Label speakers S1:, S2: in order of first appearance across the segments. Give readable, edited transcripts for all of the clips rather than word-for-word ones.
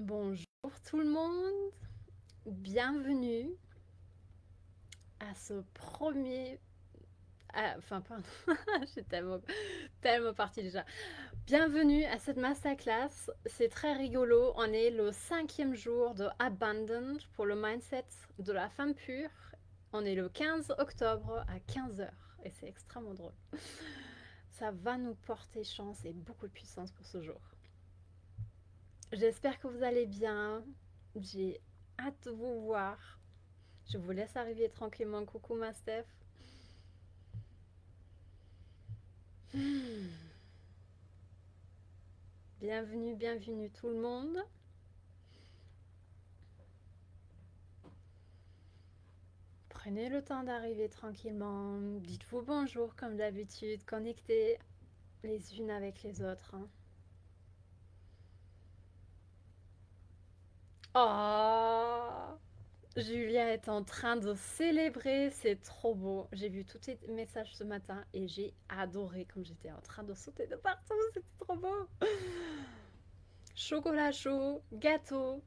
S1: Bonjour tout le monde, bienvenue à ce premier... enfin, pardon, je suis tellement partie déjà. Bienvenue à cette masterclass, c'est très rigolo, on est le 5e jour de Abundant pour le mindset de la femme pure. On est le 15 octobre à 15 heures et c'est extrêmement drôle. Ça va nous porter chance et beaucoup de puissance pour ce jour. J'espère que vous allez bien, j'ai hâte de vous voir. Je vous laisse arriver tranquillement. Coucou ma Steph. Bienvenue, bienvenue tout le monde. Prenez le temps d'arriver tranquillement. Dites-vous bonjour comme d'habitude. Connectez les unes avec les autres. Oh, Julia est en train de célébrer. C'est trop beau. J'ai vu tous tes messages ce matin et j'ai adoré comme j'étais en train de sauter de partout. C'était trop beau. Chocolat chaud, gâteau.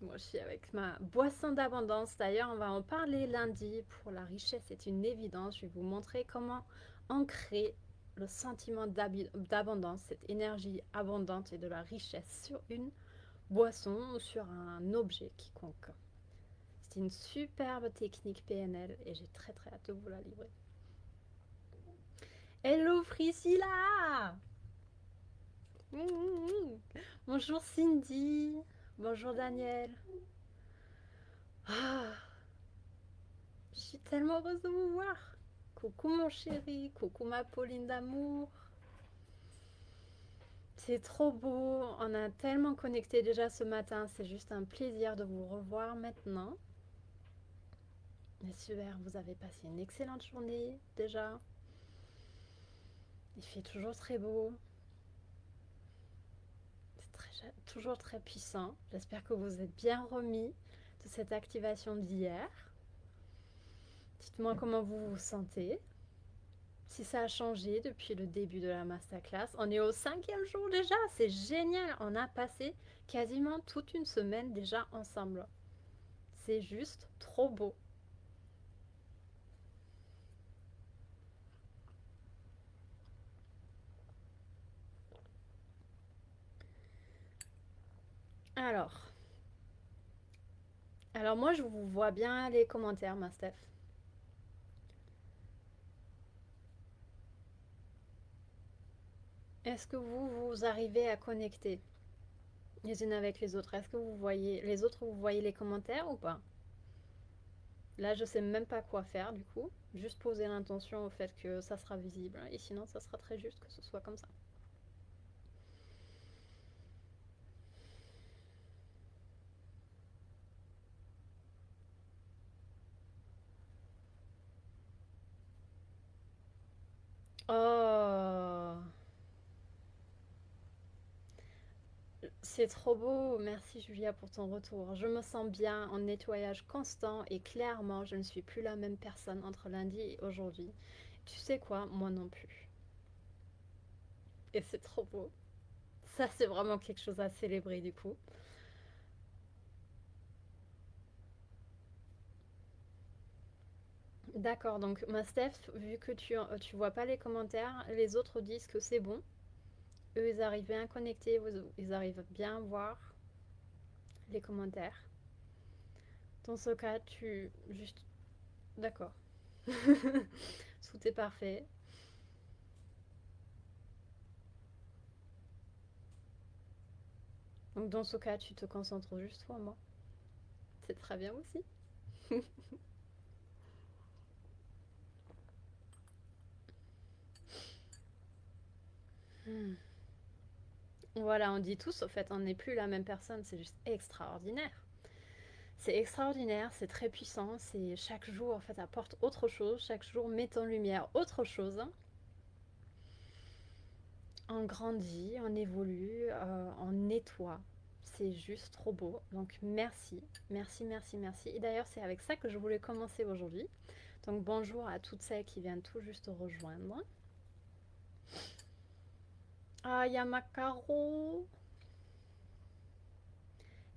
S1: Moi, je suis avec ma boisson d'abondance. D'ailleurs, on va en parler lundi. Pour la richesse, c'est une évidence. Je vais vous montrer comment ancrer le sentiment d'abondance, cette énergie abondante et de la richesse sur une boisson ou sur un objet quiconque. C'est une superbe technique PNL et j'ai très très hâte de vous la livrer. Hello Priscilla. Bonjour Cindy. Bonjour Daniel. Ah, je suis tellement heureuse de vous voir. Coucou mon chéri, coucou ma Pauline d'amour. C'est trop beau, on a tellement connecté déjà ce matin, c'est juste un plaisir de vous revoir maintenant. Super, vous avez passé une excellente journée déjà. Il fait toujours très beau. Toujours très puissant. J'espère que vous êtes bien remis de cette activation d'hier. Dites-moi comment vous vous sentez. Si ça a changé depuis le début de la masterclass. On est au 5e jour déjà, c'est génial. On a passé quasiment toute une semaine déjà ensemble. C'est juste trop beau. Alors, alors moi je vous vois bien les commentaires, ma Steph. Est-ce que vous arrivez à connecter les unes avec les autres? Est-ce que vous voyez les autres, vous voyez les commentaires ou pas? Là, je sais même pas quoi faire du coup. Juste poser l'intention au fait que ça sera visible. Et sinon, ça sera très juste que ce soit comme ça. Oh, c'est trop beau. Merci Julia pour ton retour. Je me sens bien en nettoyage constant et clairement, je ne suis plus la même personne entre lundi et aujourd'hui. Tu sais quoi? Moi non plus. Et c'est trop beau. Ça, c'est vraiment quelque chose à célébrer du coup. D'accord, donc ma Steph, vu que tu vois pas les commentaires, les autres disent que c'est bon. Eux, ils arrivent bien à connecter, ils arrivent bien à voir les commentaires. Dans ce cas, tu juste... D'accord. Tout est parfait. Donc dans ce cas, tu te concentres juste sur moi. C'est très bien aussi. Hmm. Voilà, on dit tous, au fait, on n'est plus la même personne, c'est juste extraordinaire. C'est extraordinaire, c'est très puissant, c'est chaque jour, en fait, apporte autre chose, chaque jour met en lumière autre chose. On grandit, on évolue, on nettoie. C'est juste trop beau. Donc merci, merci, merci, merci. Et d'ailleurs, c'est avec ça que je voulais commencer aujourd'hui. Donc bonjour à toutes celles qui viennent tout juste rejoindre. Ah, il y a Macaro.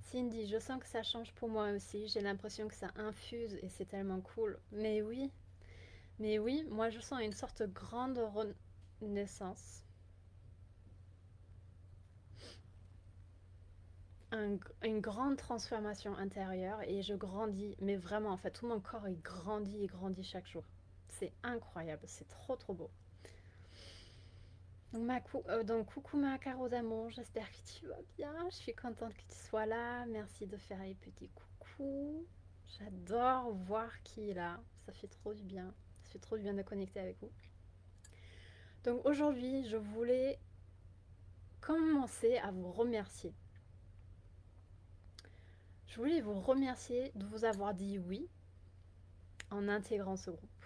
S1: Cindy, je sens que ça change pour moi aussi. J'ai l'impression que ça infuse et c'est tellement cool. Mais oui, moi je sens une sorte de grande renaissance, une grande transformation intérieure et je grandis. Mais vraiment, en fait, tout mon corps il grandit et grandit chaque jour. C'est incroyable, c'est trop trop beau. Donc coucou ma Caro d'amour, j'espère que tu vas bien. Je suis contente que tu sois là. Merci de faire les petits coucous. J'adore voir qui est là. Ça fait trop du bien. Ça fait trop du bien de connecter avec vous. Donc aujourd'hui, je voulais commencer à vous remercier. Je voulais vous remercier de vous avoir dit oui en intégrant ce groupe.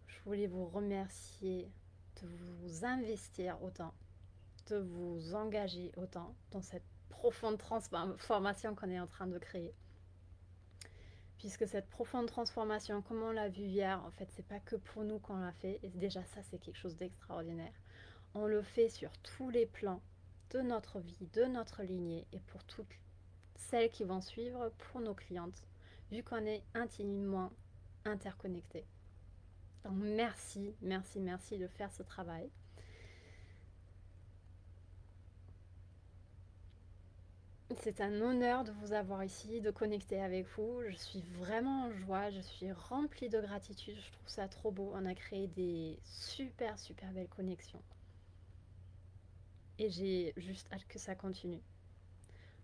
S1: Je voulais vous remercier de vous investir autant, de vous engager autant dans cette profonde transformation qu'on est en train de créer. Puisque cette profonde transformation, comme on l'a vu hier, en fait, c'est pas que pour nous qu'on l'a fait, et déjà ça, c'est quelque chose d'extraordinaire. On le fait sur tous les plans de notre vie, de notre lignée, et pour toutes celles qui vont suivre, pour nos clientes, vu qu'on est intimement interconnectés. Donc merci, merci, merci de faire ce travail. C'est un honneur de vous avoir ici, de connecter avec vous. Je suis vraiment en joie, je suis remplie de gratitude. Je trouve ça trop beau. On a créé des super, super belles connexions. Et j'ai juste hâte que ça continue.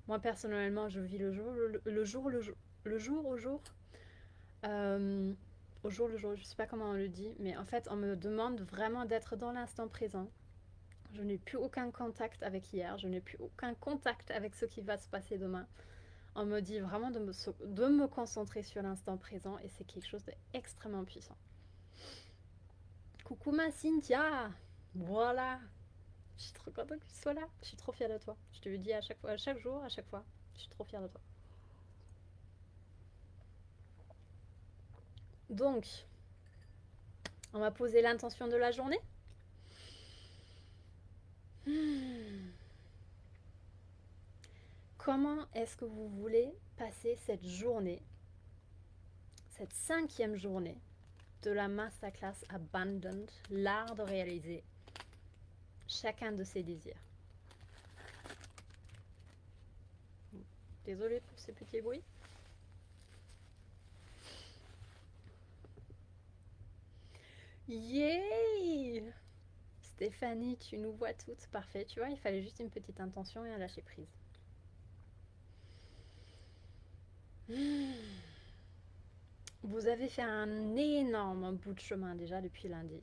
S1: Moi, personnellement, je vis le jour au jour. Au jour le jour, je ne sais pas comment on le dit, mais en fait, on me demande vraiment d'être dans l'instant présent. Je n'ai plus aucun contact avec hier, je n'ai plus aucun contact avec ce qui va se passer demain. On me dit vraiment de me concentrer sur l'instant présent et c'est quelque chose d'extrêmement puissant. Coucou ma Cynthia. Voilà. Je suis trop contente que tu sois là. Je suis trop fière de toi. Je te le dis à chaque fois, à chaque jour, à chaque fois. Je suis trop fière de toi. Donc, on va poser l'intention de la journée. Comment est-ce que vous voulez passer cette journée, cette 5e journée de la Masterclass Abundant, l'art de réaliser chacun de ses désirs. Désolée pour ces petits bruits. Yay! Stéphanie, tu nous vois toutes. Parfait. Tu vois, il fallait juste une petite intention et un lâcher prise. Vous avez fait un énorme bout de chemin déjà depuis lundi.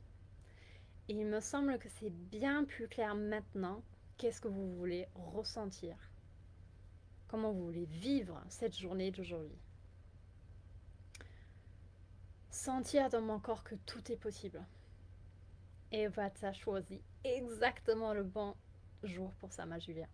S1: Et il me semble que c'est bien plus clair maintenant qu'est-ce que vous voulez ressentir. Comment vous voulez vivre cette journée d'aujourd'hui. Sentir dans mon corps que tout est possible. Eva t'a choisi exactement le bon jour pour ça, ma Julia.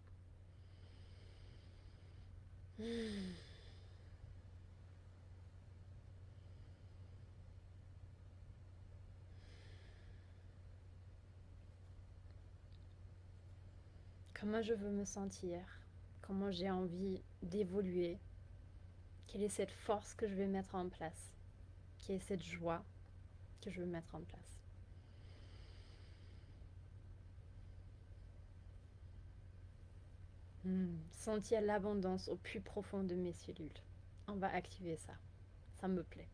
S1: Comment je veux me sentir, comment j'ai envie d'évoluer, quelle est cette force que je vais mettre en place, quelle est cette joie que je veux mettre en place. Sentir l'abondance au plus profond de mes cellules. On va activer ça. Ça me plaît.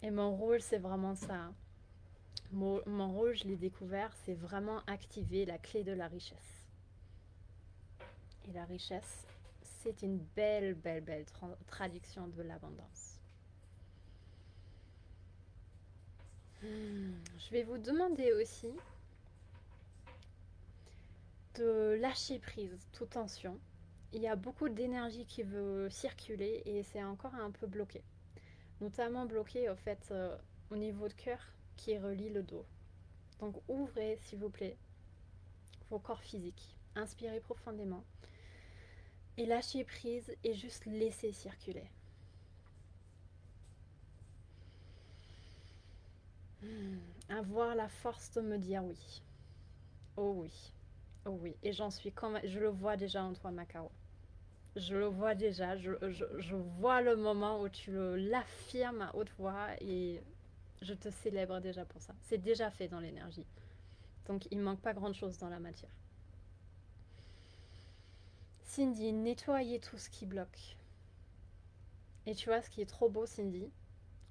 S1: Et mon rôle, c'est vraiment ça. Mon rôle, je l'ai découvert, c'est vraiment activer la clé de la richesse. Et la richesse, c'est une belle, belle, belle traduction de l'abondance. Je vais vous demander aussi de lâcher prise toute tension. Il y a beaucoup d'énergie qui veut circuler et c'est encore un peu bloqué. Notamment bloqué au fait au niveau de cœur qui relie le dos. Donc ouvrez s'il vous plaît vos corps physiques. Inspirez profondément et lâchez prise et juste laissez circuler. Avoir la force de me dire oui. Oh oui. Oh oui, et j'en suis je le vois déjà en toi, Macaro. Je le vois déjà, je vois le moment où tu l'affirmes à haute voix et je te célèbre déjà pour ça. C'est déjà fait dans l'énergie. Donc il manque pas grand-chose dans la matière. Cindy, nettoyer tout ce qui bloque. Et tu vois, ce qui est trop beau, Cindy,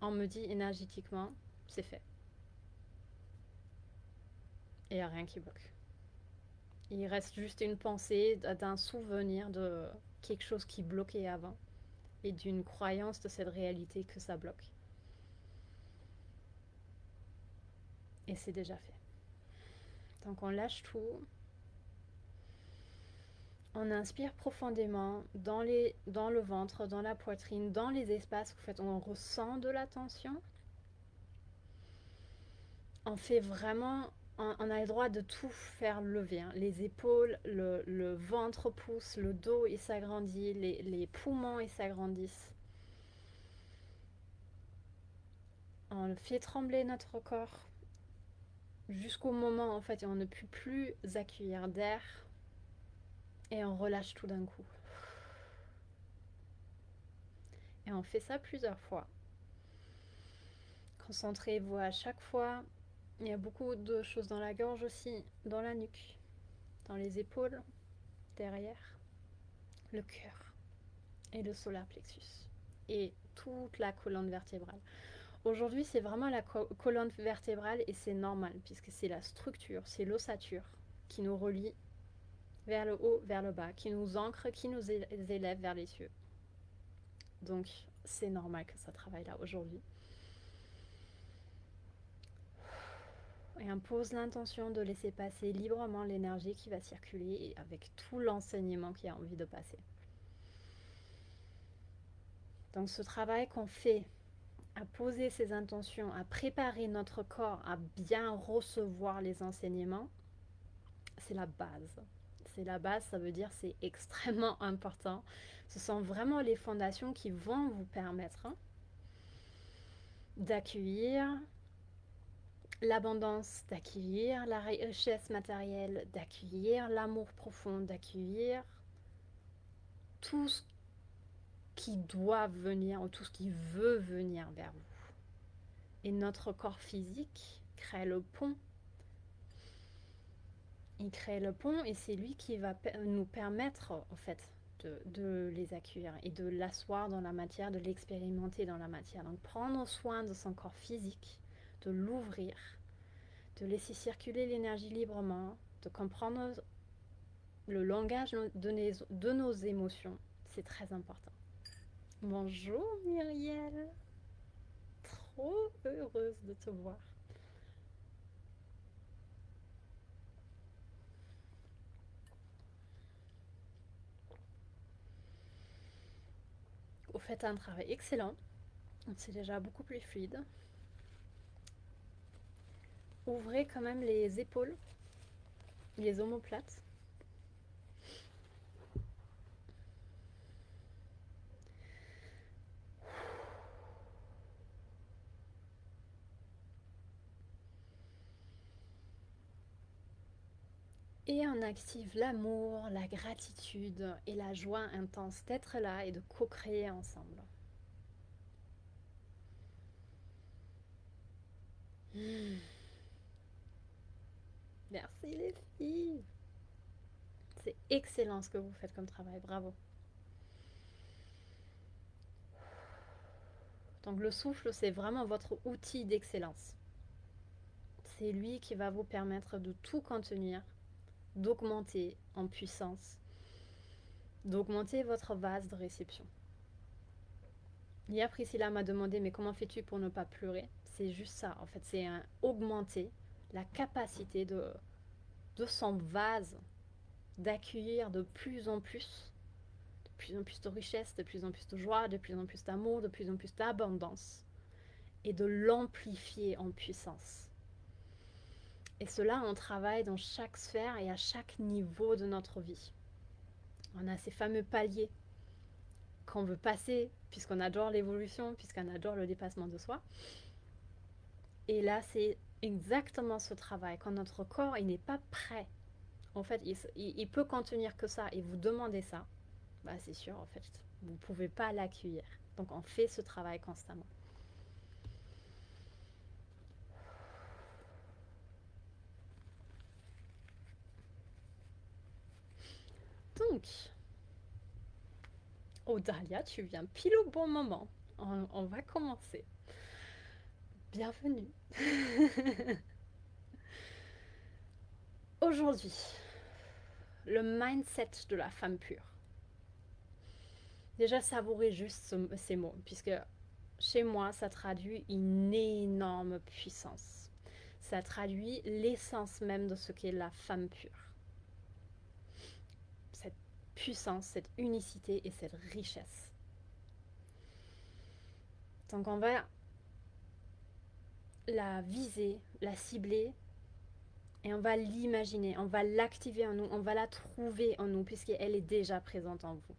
S1: on me dit énergétiquement, c'est fait. Et il n'y a rien qui bloque. Il reste juste une pensée d'un souvenir de quelque chose qui bloquait avant et d'une croyance de cette réalité que ça bloque. Et c'est déjà fait. Donc on lâche tout, on inspire profondément dans le ventre, dans la poitrine, dans les espaces où en fait, on ressent de la tension. On fait vraiment, on a le droit de tout faire lever. Hein. Les épaules, le ventre pousse, le dos il s'agrandit, les poumons ils s'agrandissent. On fait trembler notre corps jusqu'au moment en fait où on ne peut plus accueillir d'air et on relâche tout d'un coup. Et on fait ça plusieurs fois. Concentrez-vous à chaque fois. Il y a beaucoup de choses dans la gorge aussi, dans la nuque, dans les épaules, derrière, le cœur et le solar plexus. Et toute la colonne vertébrale. Aujourd'hui, c'est vraiment la colonne vertébrale et c'est normal puisque c'est la structure, c'est l'ossature qui nous relie vers le haut, vers le bas, qui nous ancre, qui nous élève vers les cieux. Donc, c'est normal que ça travaille là aujourd'hui. Et on pose l'intention de laisser passer librement l'énergie qui va circuler et avec tout l'enseignement qui a envie de passer. Donc ce travail qu'on fait à poser ces intentions, à préparer notre corps à bien recevoir les enseignements, c'est la base. C'est la base, ça veut dire c'est extrêmement important. Ce sont vraiment les fondations qui vont vous permettre d'accueillir l'abondance, d'accueillir la richesse matérielle, d'accueillir l'amour profond, d'accueillir tout ce qui doit venir ou tout ce qui veut venir vers vous. Et notre corps physique crée le pont. Il crée le pont et c'est lui qui va nous permettre en fait de les accueillir et de l'asseoir dans la matière, de l'expérimenter dans la matière. Donc prendre soin de son corps physique, de l'ouvrir, de laisser circuler l'énergie librement, de comprendre le langage de nos émotions, c'est très important. Bonjour Muriel, trop heureuse de te voir. Vous faites un travail excellent, c'est déjà beaucoup plus fluide. Ouvrez quand même les épaules, les omoplates. Et on active l'amour, la gratitude et la joie intense d'être là et de co-créer ensemble. Merci les filles. C'est excellent ce que vous faites comme travail, bravo. Donc le souffle, c'est vraiment votre outil d'excellence. C'est lui qui va vous permettre de tout contenir, d'augmenter en puissance, d'augmenter votre vase de réception. Hier, Priscilla m'a demandé, mais comment fais-tu pour ne pas pleurer? C'est juste ça, en fait, c'est augmenter la capacité de son vase d'accueillir de plus en plus de richesse, de plus en plus de joie, de plus en plus d'amour, de plus en plus d'abondance, et de l'amplifier en puissance. Et cela, on travaille dans chaque sphère et à chaque niveau de notre vie. On a ces fameux paliers qu'on veut passer, puisqu'on adore l'évolution, puisqu'on adore le dépassement de soi. Et là, c'est exactement ce travail. Quand notre corps il n'est pas prêt en fait, il peut contenir que ça et vous demandez ça, bah c'est sûr, en fait, vous ne pouvez pas l'accueillir. Donc on fait ce travail constamment. Donc, oh Dahlia, tu viens pile au bon moment. On va commencer. Bienvenue. Aujourd'hui, le mindset de la femme pure. Déjà, savourez juste ces mots, puisque chez moi, ça traduit une énorme puissance. Ça traduit l'essence même de ce qu'est la femme pure. Cette puissance, cette unicité et cette richesse. Donc on va la viser, la cibler et on va l'imaginer, on va l'activer en nous, on va la trouver en nous puisqu'elle est déjà présente en vous.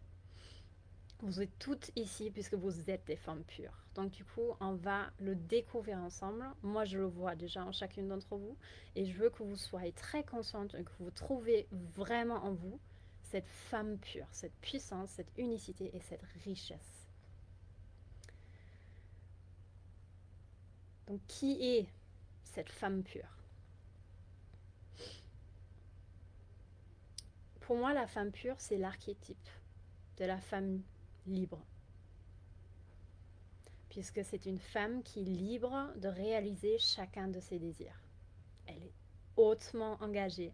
S1: Vous êtes toutes ici puisque vous êtes des femmes pures. Donc du coup, on va le découvrir ensemble. Moi, je le vois déjà en chacune d'entre vous et je veux que vous soyez très consciente et que vous trouvez vraiment en vous cette femme pure, cette puissance, cette unicité et cette richesse. Donc qui est cette femme pure? Pour moi, la femme pure, c'est l'archétype de la femme libre. Puisque c'est une femme qui est libre de réaliser chacun de ses désirs. Elle est hautement engagée.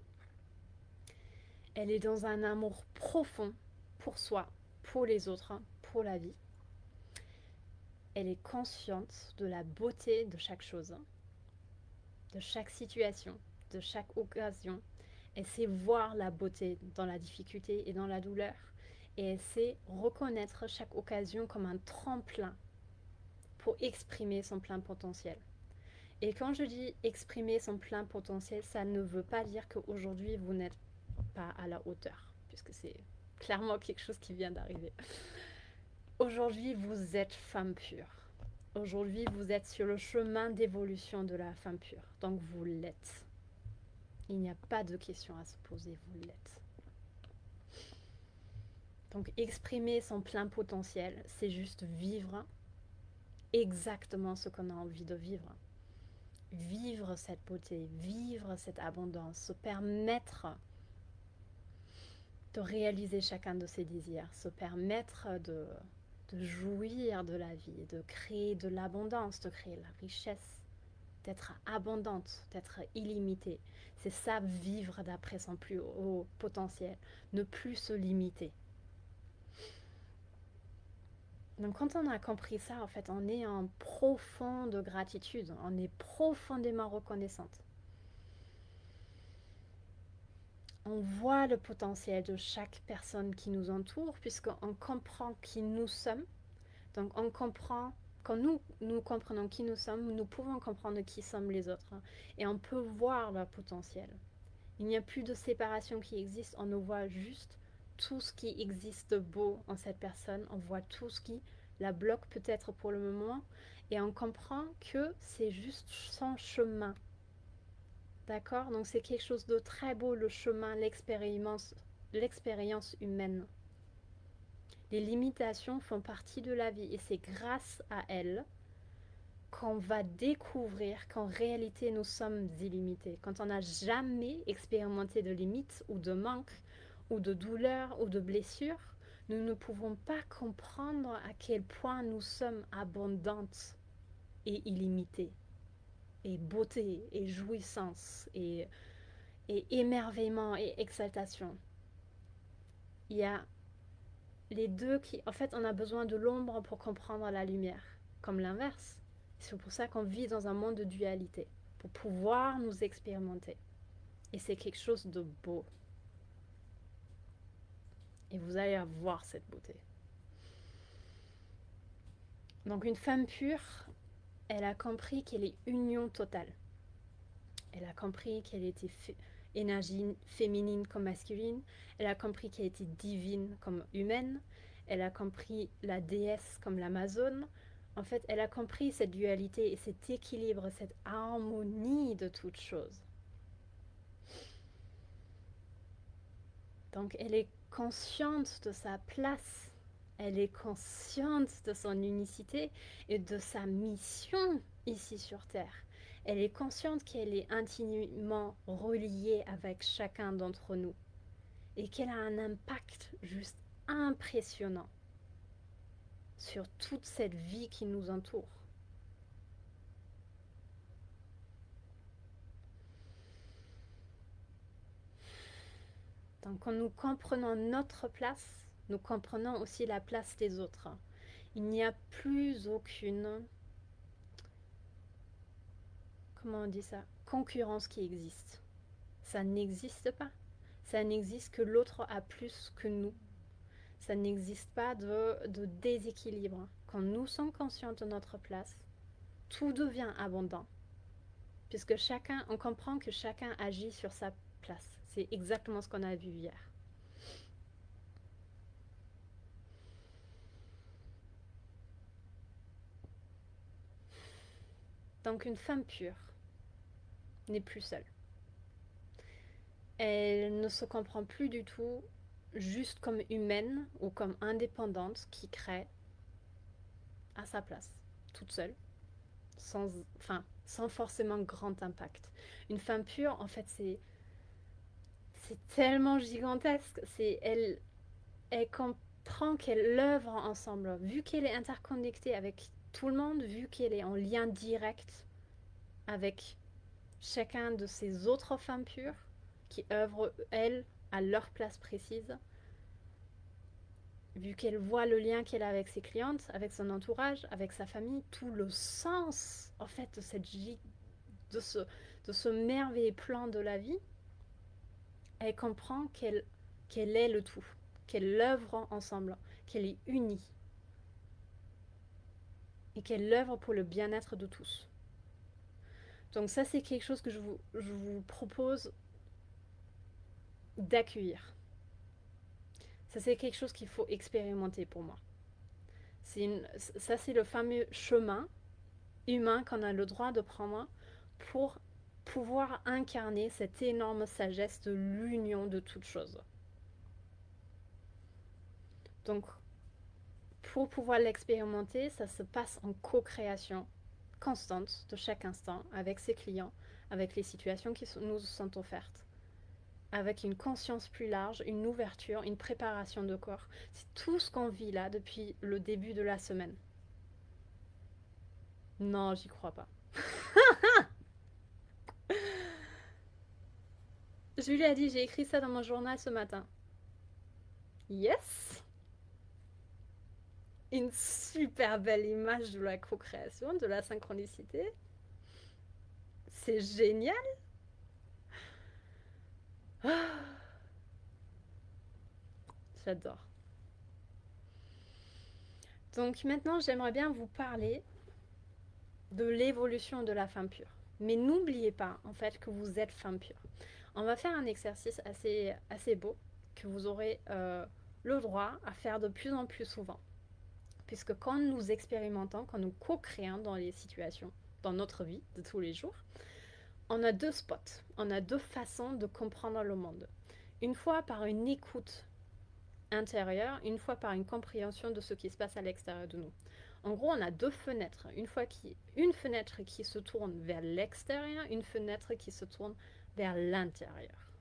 S1: Elle est dans un amour profond pour soi, pour les autres, pour la vie. Elle est consciente de la beauté de chaque chose, de chaque situation, de chaque occasion. Elle sait voir la beauté dans la difficulté et dans la douleur. Et elle sait reconnaître chaque occasion comme un tremplin pour exprimer son plein potentiel. Et quand je dis exprimer son plein potentiel, ça ne veut pas dire qu'aujourd'hui vous n'êtes pas à la hauteur, puisque c'est clairement quelque chose qui vient d'arriver. Aujourd'hui, vous êtes femme pure. Aujourd'hui, vous êtes sur le chemin d'évolution de la femme pure. Donc vous l'êtes. Il n'y a pas de question à se poser, vous l'êtes. Donc exprimer son plein potentiel, c'est juste vivre exactement ce qu'on a envie de vivre. Vivre cette beauté, vivre cette abondance, se permettre de réaliser chacun de ses désirs, se permettre de jouir de la vie, de créer de l'abondance, de créer la richesse, d'être abondante, d'être illimitée. C'est ça, vivre d'après son plus haut potentiel, ne plus se limiter. Donc quand on a compris ça, en fait, on est en profonde gratitude, on est profondément reconnaissante. On voit le potentiel de chaque personne qui nous entoure puisqu'on comprend qui nous sommes. Donc on comprend, quand nous comprenons qui nous sommes, nous pouvons comprendre qui sommes les autres. Et on peut voir leur potentiel. Il n'y a plus de séparation qui existe, on voit juste tout ce qui existe de beau en cette personne. On voit tout ce qui la bloque peut-être pour le moment. Et on comprend que c'est juste son chemin. D'accord? Donc c'est quelque chose de très beau, le chemin, l'expérience humaine. Les limitations font partie de la vie et c'est grâce à elles qu'on va découvrir qu'en réalité nous sommes illimités. Quand on n'a jamais expérimenté de limites ou de manque ou de douleur ou de blessure, nous ne pouvons pas comprendre à quel point nous sommes abondantes et illimitées. Et beauté, et jouissance, et émerveillement, et exaltation. Il y a les deux qui... En fait, on a besoin de l'ombre pour comprendre la lumière, comme l'inverse. C'est pour ça qu'on vit dans un monde de dualité, pour pouvoir nous expérimenter. Et c'est quelque chose de beau. Et vous allez avoir cette beauté. Donc une femme pure, elle a compris qu'elle est union totale. Elle a compris qu'elle était énergie féminine comme masculine. Elle a compris qu'elle était divine comme humaine. Elle a compris la déesse comme l'Amazone. En fait, elle a compris cette dualité et cet équilibre, cette harmonie de toutes choses. Donc elle est consciente de sa place, elle est consciente de son unicité et de sa mission ici sur Terre. Elle est consciente qu'elle est intimement reliée avec chacun d'entre nous et qu'elle a un impact juste impressionnant sur toute cette vie qui nous entoure. Donc quand nous comprenons notre place, nous comprenons aussi la place des autres. Il n'y a plus aucune, comment on dit ça, concurrence qui existe. Ça n'existe pas. Ça n'existe que l'autre a plus que nous. Ça n'existe pas de déséquilibre. Quand nous sommes conscients de notre place, tout devient abondant. Puisque chacun, on comprend que chacun agit sur sa place. C'est exactement ce qu'on a vu hier. Donc une femme pure n'est plus seule. Elle ne se comprend plus du tout juste comme humaine ou comme indépendante qui crée à sa place, toute seule, sans forcément grand impact. Une femme pure, en fait, c'est tellement gigantesque. Elle comprend qu'elle œuvre ensemble, vu qu'elle est interconnectée avec tout le monde, vu qu'elle est en lien direct avec chacun de ces autres femmes pures qui œuvrent, elles, à leur place précise, vu qu'elle voit le lien qu'elle a avec ses clientes, avec son entourage, avec sa famille, tout le sens, en fait, de ce merveilleux plan de la vie, elle comprend qu'elle est le tout, qu'elle œuvre ensemble, qu'elle est unie et qu'elle œuvre pour le bien-être de tous. Donc ça, c'est quelque chose que je vous propose d'accueillir. Ça, c'est quelque chose qu'il faut expérimenter pour moi. Ça, c'est le fameux chemin humain qu'on a le droit de prendre pour pouvoir incarner cette énorme sagesse de l'union de toutes choses. Donc, pour pouvoir l'expérimenter, ça se passe en co-création constante de chaque instant avec ses clients, avec les situations qui nous sont offertes, avec une conscience plus large, une ouverture, une préparation de corps. C'est tout ce qu'on vit là depuis le début de la semaine. Non, j'y crois pas. Julie a dit, j'ai écrit ça dans mon journal ce matin. Yes! Une super belle image de la co-création, de la synchronicité. C'est génial! J'adore. Donc maintenant, j'aimerais bien vous parler de l'évolution de la femme pure. Mais n'oubliez pas, en fait, que vous êtes femme pure. On va faire un exercice assez beau que vous aurez le droit à faire de plus en plus souvent. Puisque quand nous expérimentons, quand nous co-créons dans les situations, dans notre vie de tous les jours, on a deux spots, on a deux façons de comprendre le monde. Une fois par une écoute intérieure, une fois par une compréhension de ce qui se passe à l'extérieur de nous. En gros, on a deux fenêtres. Une fenêtre qui se tourne vers l'extérieur, une fenêtre qui se tourne vers l'intérieur.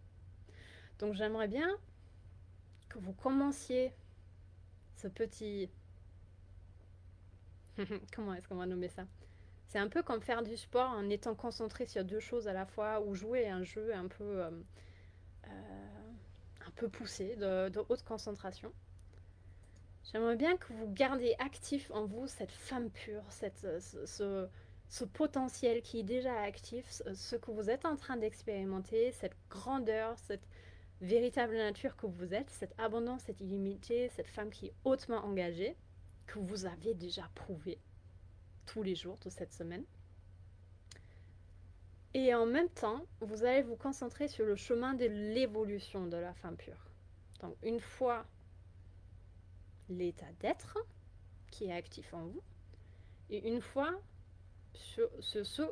S1: Donc j'aimerais bien que vous commenciez ce petit... Comment est-ce qu'on va nommer ça? C'est un peu comme faire du sport en étant concentré sur deux choses à la fois ou jouer à un jeu un peu poussé, de haute concentration. J'aimerais bien que vous gardiez actif en vous cette femme pure, ce potentiel qui est déjà actif, ce que vous êtes en train d'expérimenter, cette grandeur, cette véritable nature que vous êtes, cette abondance, cette illimitée, cette femme qui est hautement engagée, que vous avez déjà prouvé tous les jours de cette semaine. Et en même temps, vous allez vous concentrer sur le chemin de l'évolution de la femme pure. Donc une fois l'état d'être qui est actif en vous, et une fois ce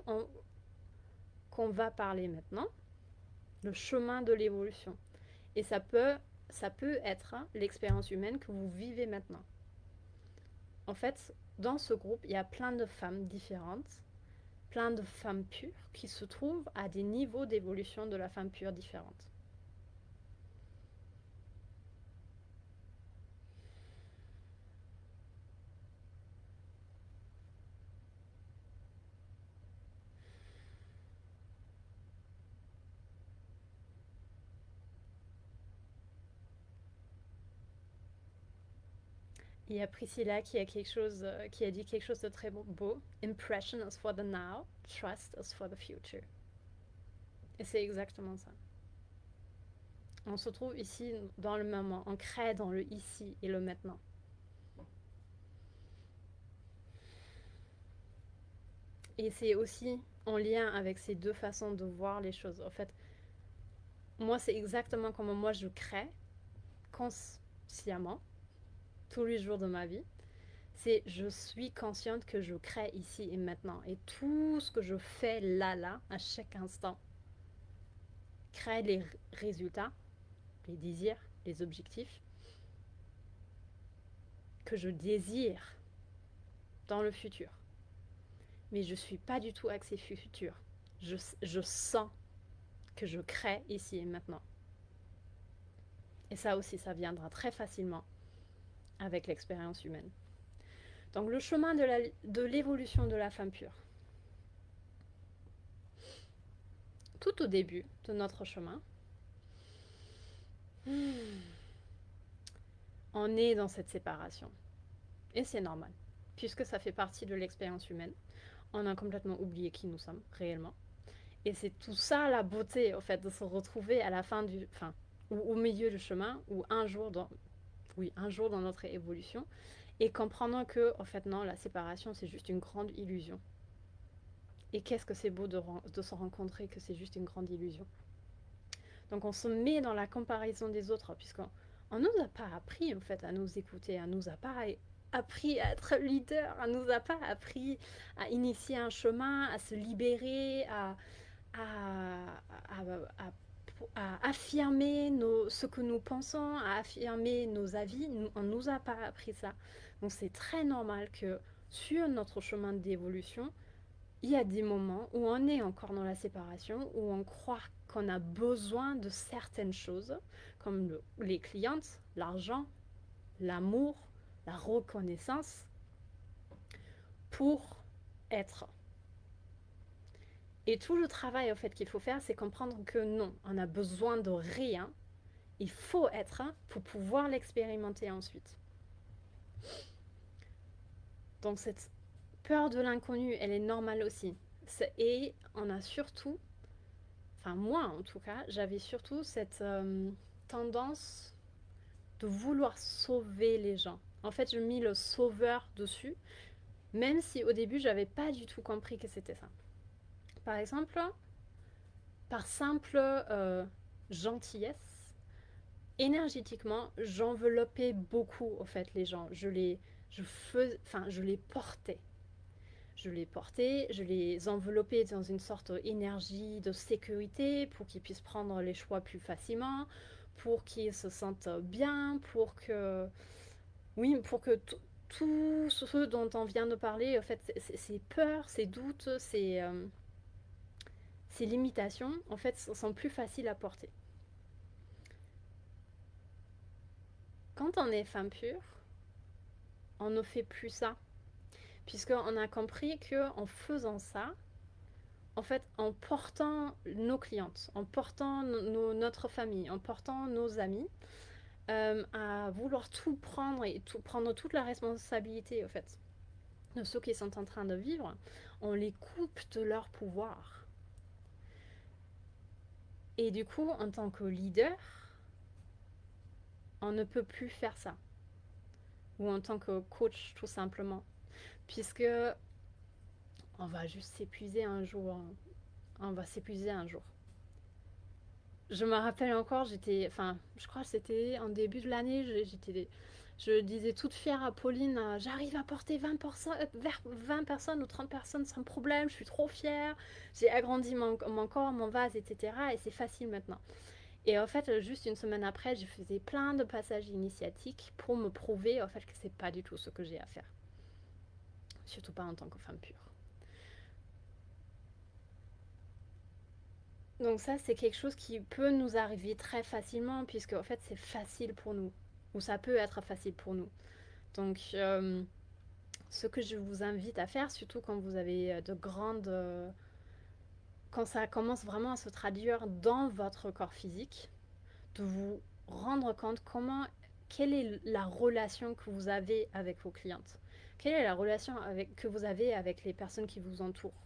S1: qu'on va parler maintenant, le chemin de l'évolution. Et ça peut ça peut être l'expérience humaine que vous vivez maintenant. En fait, dans ce groupe, il y a plein de femmes différentes, plein de femmes pures qui se trouvent à des niveaux d'évolution de la femme pure différentes. Il y a Priscilla qui a qui a dit quelque chose de très beau. Impression is for the now, trust is for the future. Et c'est exactement ça. On se trouve ici dans le moment, on crée dans le ici et le maintenant. Et c'est aussi en lien avec ces deux façons de voir les choses. En fait, moi, c'est exactement comment moi je crée consciemment tous les jours de ma vie. C'est je suis consciente que je crée ici et maintenant. Et tout ce que je fais là, à chaque instant, crée les résultats, les désirs, les objectifs que je désire dans le futur. Mais je ne suis pas du tout axée futur. Je sens que je crée ici et maintenant. Et ça aussi, ça viendra très facilement avec l'expérience humaine. Donc le chemin de l'évolution de la femme pure. Tout au début de notre chemin, on est dans cette séparation. Et c'est normal, puisque ça fait partie de l'expérience humaine. On a complètement oublié qui nous sommes réellement. Et c'est tout ça la beauté, au fait, de se retrouver à la fin ou au milieu du chemin, ou un jour dans notre évolution, et comprenant que, en fait, non, la séparation, c'est juste une grande illusion. Et qu'est-ce que c'est beau de se rencontrer, que c'est juste une grande illusion. Donc on se met dans la comparaison des autres, puisqu'on ne nous a pas appris, en fait, à nous écouter, on ne nous a pas appris à être leader, on ne nous a pas appris à initier un chemin, à se libérer, à affirmer ce que nous pensons, à affirmer nos avis. On ne nous a pas appris ça. Donc c'est très normal que sur notre chemin d'évolution, il y a des moments où on est encore dans la séparation, où on croit qu'on a besoin de certaines choses, comme les clientes, l'argent, l'amour, la reconnaissance, pour être. Et tout le travail, en fait, qu'il faut faire, c'est comprendre que non, on a besoin de rien. Il faut être pour pouvoir l'expérimenter ensuite. Donc cette peur de l'inconnu, elle est normale aussi. Et on a surtout, enfin moi en tout cas, j'avais surtout cette tendance de vouloir sauver les gens. En fait, je mis le sauveur dessus, même si au début, j'avais pas du tout compris que c'était ça. Par exemple, par simple gentillesse, énergétiquement, j'enveloppais beaucoup en fait les gens. Je les portais. Je les enveloppais dans une sorte d'énergie de sécurité pour qu'ils puissent prendre les choix plus facilement, pour qu'ils se sentent bien, pour que tout ce dont on vient de parler, en fait, ces peurs, ces doutes, ces limitations, en fait, sont plus faciles à porter. Quand on est femme pure, on ne fait plus ça. Puisqu'on a compris qu'en faisant ça, en fait, en portant nos clientes, en portant notre famille, en portant nos amis, à vouloir tout prendre et prendre toute la responsabilité, en fait, de ceux qui sont en train de vivre, on les coupe de leur pouvoir. Et du coup, en tant que leader, on ne peut plus faire ça. Ou en tant que coach, tout simplement. Puisque on va juste s'épuiser un jour. On va s'épuiser un jour. Je me rappelle encore, je crois que c'était en début de l'année, je disais toute fière à Pauline, j'arrive à porter 20 personnes ou 30 personnes sans problème, je suis trop fière, j'ai agrandi mon corps, mon vase, etc. Et c'est facile maintenant. Et en fait, juste une semaine après, je faisais plein de passages initiatiques pour me prouver en fait que c'est pas du tout ce que j'ai à faire. Surtout pas en tant que femme pure. Donc ça, c'est quelque chose qui peut nous arriver très facilement, puisque en fait, c'est facile pour nous. Ou ça peut être facile pour nous. Donc, ce que je vous invite à faire, surtout quand vous avez de grandes... quand ça commence vraiment à se traduire dans votre corps physique, de vous rendre compte quelle est la relation que vous avez avec vos clientes. Quelle est la relation que vous avez avec les personnes qui vous entourent.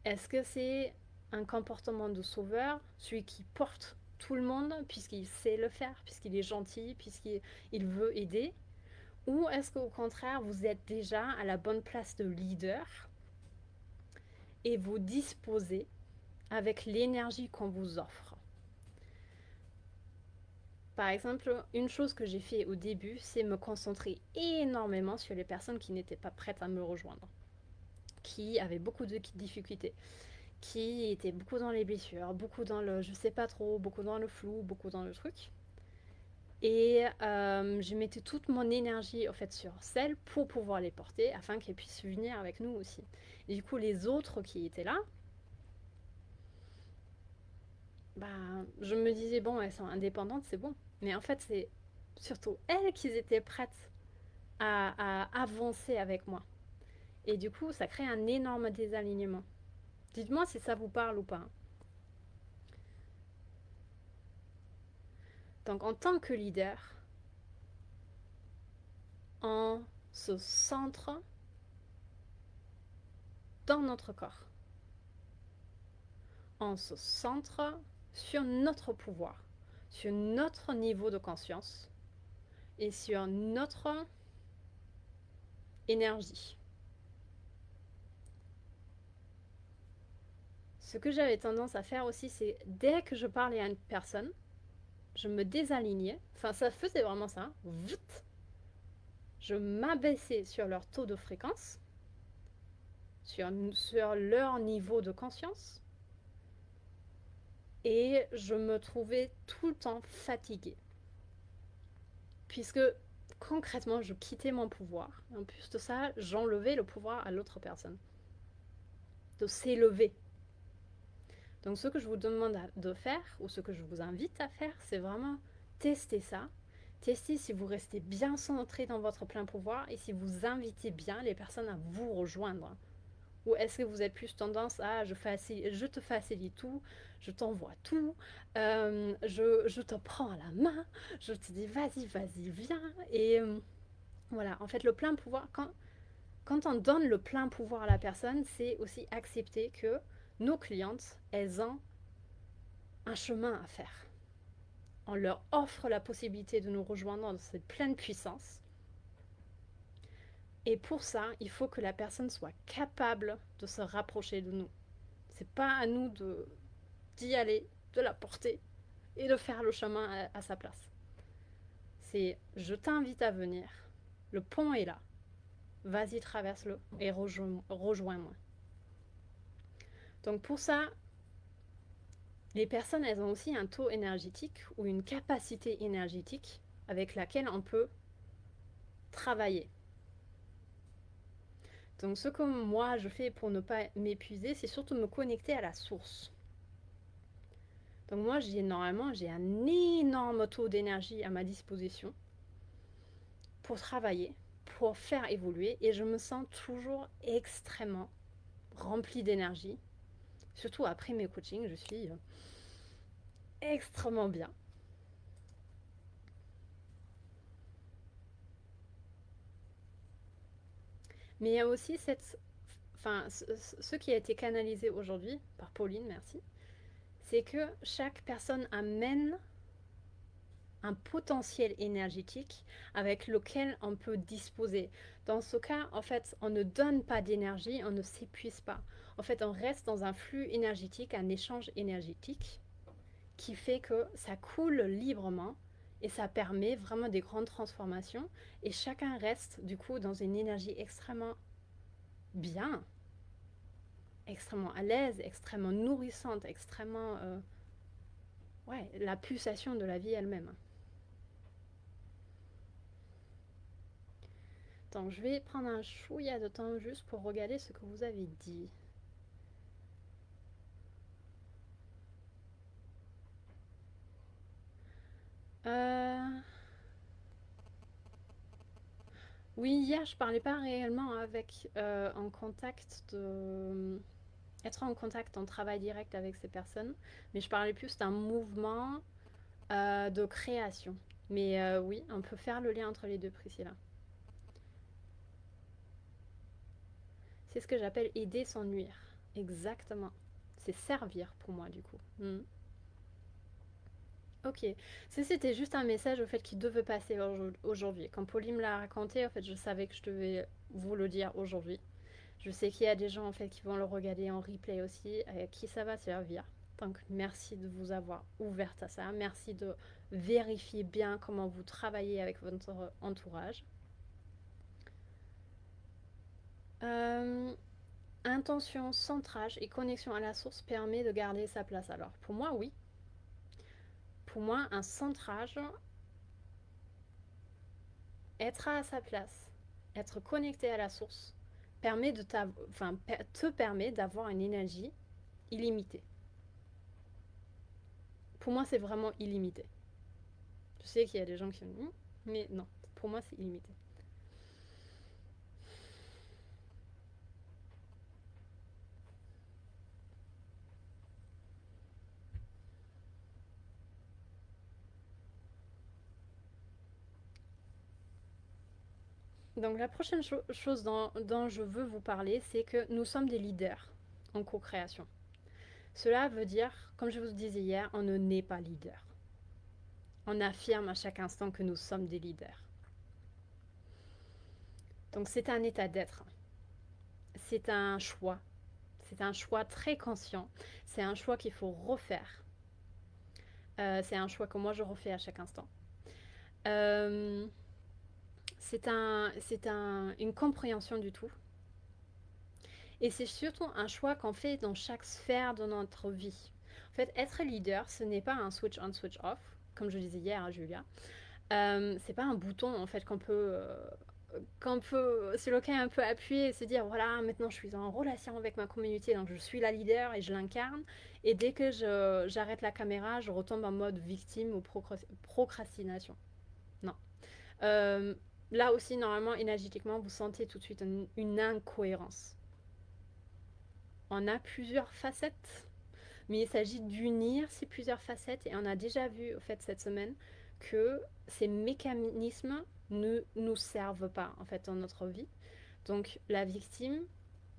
S1: Est-ce que c'est un comportement de sauveur, celui qui porte tout le monde puisqu'il sait le faire, puisqu'il est gentil, puisqu'il veut aider? Ou est-ce qu'au contraire, vous êtes déjà à la bonne place de leader et vous disposez avec l'énergie qu'on vous offre? Par exemple, une chose que j'ai fait au début, c'est me concentrer énormément sur les personnes qui n'étaient pas prêtes à me rejoindre, qui avaient beaucoup de difficultés, qui étaient beaucoup dans les blessures, beaucoup dans le je sais pas trop, beaucoup dans le flou, beaucoup dans le truc. Et je mettais toute mon énergie en fait sur celles pour pouvoir les porter afin qu'elles puissent venir avec nous aussi. Et du coup, les autres qui étaient là, bah, je me disais, bon, elles sont indépendantes, c'est bon. Mais en fait, c'est surtout elles qui étaient prêtes à avancer avec moi. Et du coup, ça crée un énorme désalignement. Dites-moi si ça vous parle ou pas. Donc, en tant que leader, on se centre dans notre corps. On se centre sur notre pouvoir, sur notre niveau de conscience et sur notre énergie. Ce que j'avais tendance à faire aussi, c'est dès que je parlais à une personne, je me désalignais. Enfin, ça faisait vraiment ça. Vite. Je m'abaissais sur leur taux de fréquence, sur leur niveau de conscience. Et je me trouvais tout le temps fatiguée. Puisque concrètement, je quittais mon pouvoir. En plus de ça, j'enlevais le pouvoir à l'autre personne. De s'élever. Donc ce que je vous demande de faire, ou ce que je vous invite à faire, c'est vraiment tester ça. Tester si vous restez bien centré dans votre plein pouvoir et si vous invitez bien les personnes à vous rejoindre. Ou est-ce que vous êtes plus tendance à je te facilite tout, je t'envoie tout, je te prends à la main, je te dis vas-y, viens. Et voilà, en fait, le plein pouvoir, quand on donne le plein pouvoir à la personne, c'est aussi accepter que nos clientes, elles ont un chemin à faire. On leur offre la possibilité de nous rejoindre dans cette pleine puissance. Et pour ça, il faut que la personne soit capable de se rapprocher de nous. C'est pas à nous d'y aller, de la porter et de faire le chemin à sa place. C'est je t'invite à venir. Le pont est là. Vas-y, traverse-le et rejoins-moi. Donc pour ça, les personnes, elles ont aussi un taux énergétique ou une capacité énergétique avec laquelle on peut travailler. Donc ce que moi je fais pour ne pas m'épuiser, c'est surtout me connecter à la source. Donc moi, normalement, j'ai un énorme taux d'énergie à ma disposition pour travailler, pour faire évoluer, et je me sens toujours extrêmement remplie d'énergie. Surtout après mes coachings, je suis extrêmement bien. Mais il y a aussi ce qui a été canalisé aujourd'hui par Pauline, merci, c'est que chaque personne amène un potentiel énergétique avec lequel on peut disposer. Dans ce cas, en fait, on ne donne pas d'énergie, on ne s'épuise pas. En fait, on reste dans un flux énergétique, un échange énergétique qui fait que ça coule librement et ça permet vraiment des grandes transformations et chacun reste du coup dans une énergie extrêmement bien, extrêmement à l'aise, extrêmement nourrissante, extrêmement Ouais, la pulsation de la vie elle-même. Attends, je vais prendre un chouïa de temps juste pour regarder ce que vous avez dit. Euh... Oui, hier, je parlais pas réellement avec en contact de être en contact, en travail direct avec ces personnes, mais je parlais plus d'un mouvement de création. Mais oui, on peut faire le lien entre les deux, Priscilla. C'est ce que j'appelle aider sans nuire. Exactement. C'est servir pour moi, du coup. Ok. C'était juste un message au fait qu'il devait passer aujourd'hui. Quand Pauline me l'a raconté, en fait, je savais que je devais vous le dire aujourd'hui. Je sais qu'il y a des gens en fait qui vont le regarder en replay aussi, à qui ça va servir. Donc merci de vous avoir ouverte à ça. Merci de vérifier bien comment vous travaillez avec votre entourage. Euh, Intention, centrage et connexion à la source permet de garder sa place. Alors pour moi, oui. Pour moi, un centrage, être à sa place, être connecté à la source, permet de te permet d'avoir une énergie illimitée. Pour moi, c'est vraiment illimité. Je sais qu'il y a des gens qui ont dit, mais non, pour moi, c'est illimité. Donc la prochaine chose dont je veux vous parler, c'est que nous sommes des leaders en co-création. Cela veut dire, comme je vous disais hier, on ne naît pas leader. On affirme à chaque instant que nous sommes des leaders. Donc c'est un état d'être. C'est un choix. C'est un choix très conscient. C'est un choix qu'il faut refaire. C'est un choix que moi je refais à chaque instant. Euh, une compréhension du tout. Et c'est surtout un choix qu'on fait dans chaque sphère de notre vie. En fait, être leader, ce n'est pas un switch on, switch off, comme je disais hier à Julia. C'est pas un bouton en fait sur lequel on peut appuyer et se dire voilà, maintenant je suis en relation avec ma communauté, donc je suis la leader et je l'incarne. Et dès que j'arrête la caméra, je retombe en mode victime ou procrastination. Non. Euh, Là aussi, normalement, énergétiquement, vous sentez tout de suite une incohérence. On a plusieurs facettes, mais il s'agit d'unir ces plusieurs facettes. Et on a déjà vu, au fait, cette semaine, que ces mécanismes ne nous servent pas, en fait, dans notre vie. Donc, la victime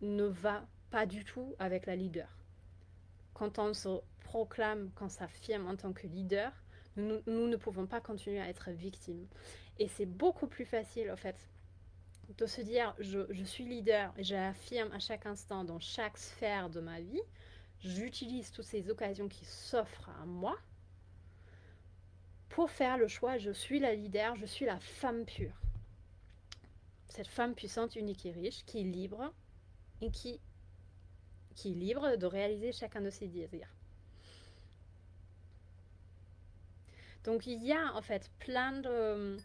S1: ne va pas du tout avec la leader. Quand on se proclame, quand on s'affirme en tant que leader, nous ne pouvons pas continuer à être victime. Et c'est beaucoup plus facile, en fait, de se dire je suis leader et j'affirme à chaque instant dans chaque sphère de ma vie, j'utilise toutes ces occasions qui s'offrent à moi pour faire le choix, je suis la leader, je suis la femme pure. Cette femme puissante, unique et riche, qui est libre et qui est libre de réaliser chacun de ses désirs. Donc il y a en fait plein de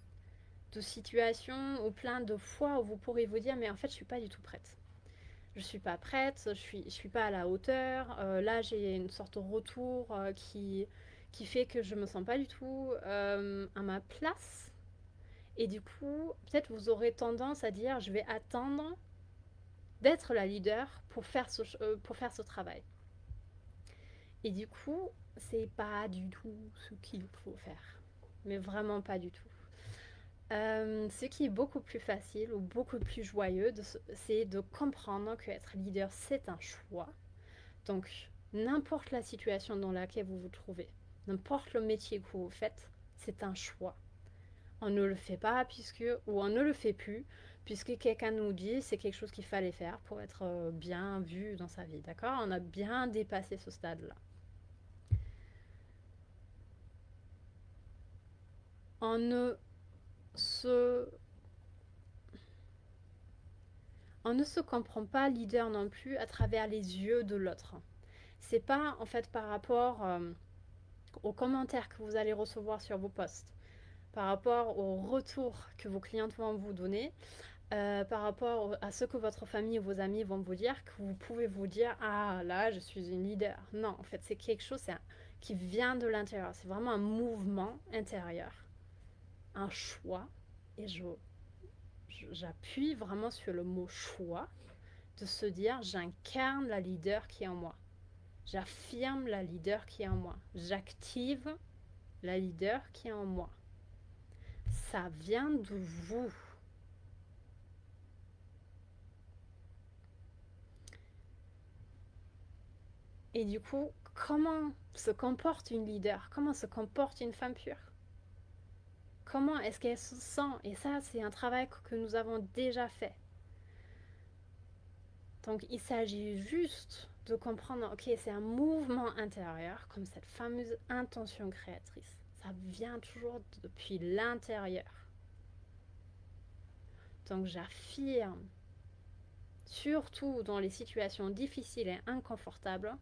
S1: situations ou plein de fois où vous pourrez vous dire mais en fait je suis pas du tout prête. Je suis pas prête, je suis pas à la hauteur. Là, j'ai une sorte de retour qui fait que je me sens pas du tout à ma place. Et du coup, peut-être vous aurez tendance à dire, je vais attendre d'être la leader pour faire ce travail. Et du coup, c'est pas du tout ce qu'il faut faire. Mais vraiment pas du tout. Ce qui est beaucoup plus facile ou beaucoup plus joyeux, c'est de comprendre qu'être leader, c'est un choix. Donc, n'importe la situation dans laquelle vous vous trouvez, n'importe le métier que vous faites, c'est un choix. On ne le fait pas ou on ne le fait plus, puisque quelqu'un nous dit c'est quelque chose qu'il fallait faire pour être bien vu dans sa vie. D'accord? On a bien dépassé ce stade-là. On ne se on ne se comprend pas leader non plus à travers les yeux de l'autre. C'est pas en fait par rapport aux commentaires que vous allez recevoir sur vos posts, par rapport aux retours que vos clientes vont vous donner, par rapport à ce que votre famille ou vos amis vont vous dire, que vous pouvez vous dire « Ah, là, je suis une leader ». Non, en fait, c'est quelque chose qui vient de l'intérieur. C'est vraiment un mouvement intérieur, un choix. Et j'appuie vraiment sur le mot « choix », de se dire « J'incarne la leader qui est en moi ». J'affirme la leader qui est en moi. J'active la leader qui est en moi. Ça vient de vous. Et du coup, comment se comporte une leader? Comment se comporte une femme pure? Comment est-ce qu'elle se sent? Et ça, c'est un travail que nous avons déjà fait. Donc, il s'agit juste de comprendre, ok, c'est un mouvement intérieur, comme cette fameuse intention créatrice. Ça vient toujours depuis l'intérieur. Donc, j'affirme, surtout dans les situations difficiles et inconfortables,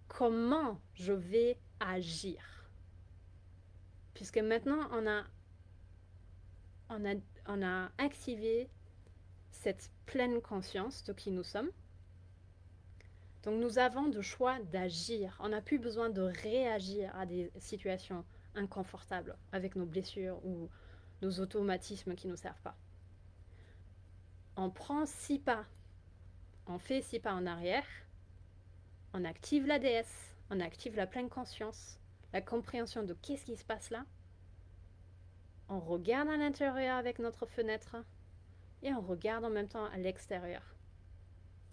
S1: comment je vais agir. Puisque maintenant, on a activé cette pleine conscience de qui nous sommes. Donc nous avons le choix d'agir. On n'a plus besoin de réagir à des situations inconfortables avec nos blessures ou nos automatismes qui ne nous servent pas. On prend 6 pas. On fait 6 pas en arrière. On active la déesse. On active la pleine conscience. La compréhension de qu'est-ce qui se passe là. On regarde à l'intérieur avec notre fenêtre. Et on regarde en même temps à l'extérieur.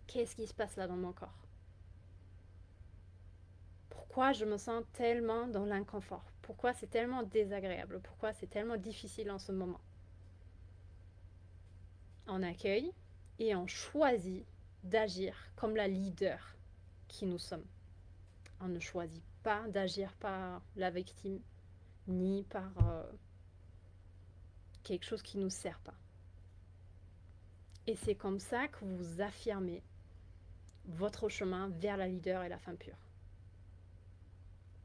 S1: Qu'est-ce qui se passe là dans mon corps? Pourquoi je me sens tellement dans l'inconfort? Pourquoi c'est tellement désagréable? Pourquoi c'est tellement difficile en ce moment? On accueille et on choisit d'agir comme la leader qui nous sommes. On ne choisit pas d'agir par la victime ni par quelque chose qui ne nous sert pas. Et c'est comme ça que vous affirmez votre chemin vers la leader et la femme pure.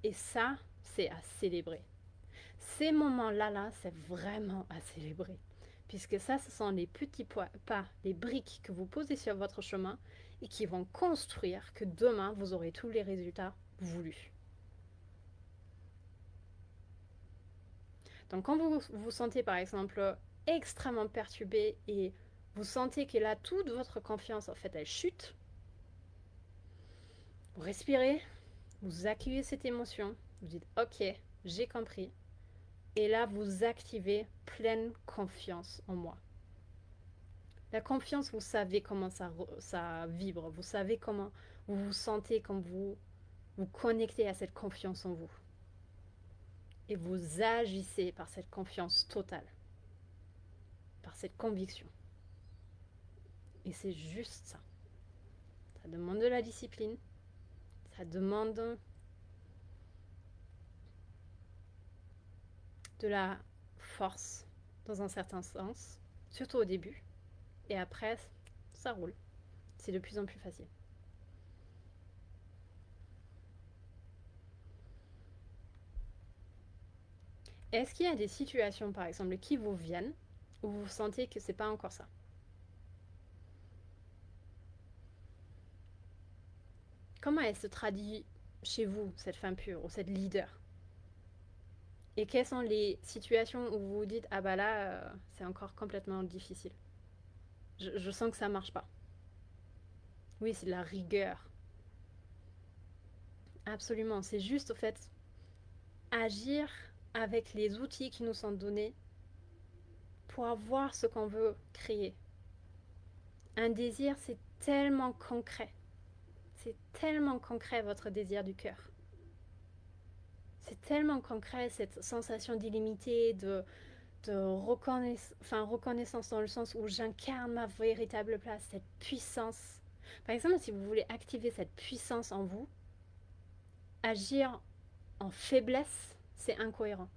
S1: Et ça, c'est à célébrer. Ces moments-là, c'est vraiment à célébrer. Puisque ça, ce sont les petits pas, les briques que vous posez sur votre chemin et qui vont construire que demain, vous aurez tous les résultats voulus. Donc quand vous vous sentez par exemple extrêmement perturbé et vous sentez que là, toute votre confiance, en fait, elle chute, vous respirez, vous accueillez cette émotion, vous dites « Ok, j'ai compris ». Et là, vous activez pleine confiance en moi. La confiance, vous savez comment ça vibre, vous savez comment vous vous sentez quand vous vous connectez à cette confiance en vous. Et vous agissez par cette confiance totale, par cette conviction. Et c'est juste ça. Ça demande de la discipline, ça demande de la force dans un certain sens, surtout au début. Et après, ça roule. C'est de plus en plus facile. Est-ce qu'il y a des situations, par exemple, qui vous viennent où vous sentez que c'est pas encore ça? Comment elle se traduit chez vous, cette femme pure ou cette leader? Et quelles sont les situations où vous vous dites « Ah bah là, c'est encore complètement difficile. Je sens que ça marche pas. » Oui, c'est de la rigueur. Absolument, c'est juste au fait agir avec les outils qui nous sont donnés pour avoir ce qu'on veut créer. Un désir, c'est tellement concret. C'est tellement concret votre désir du cœur. C'est tellement concret cette sensation d'illimité, de reconnaissance dans le sens où j'incarne ma véritable place, cette puissance. Par exemple, si vous voulez activer cette puissance en vous, agir en faiblesse, c'est incohérent.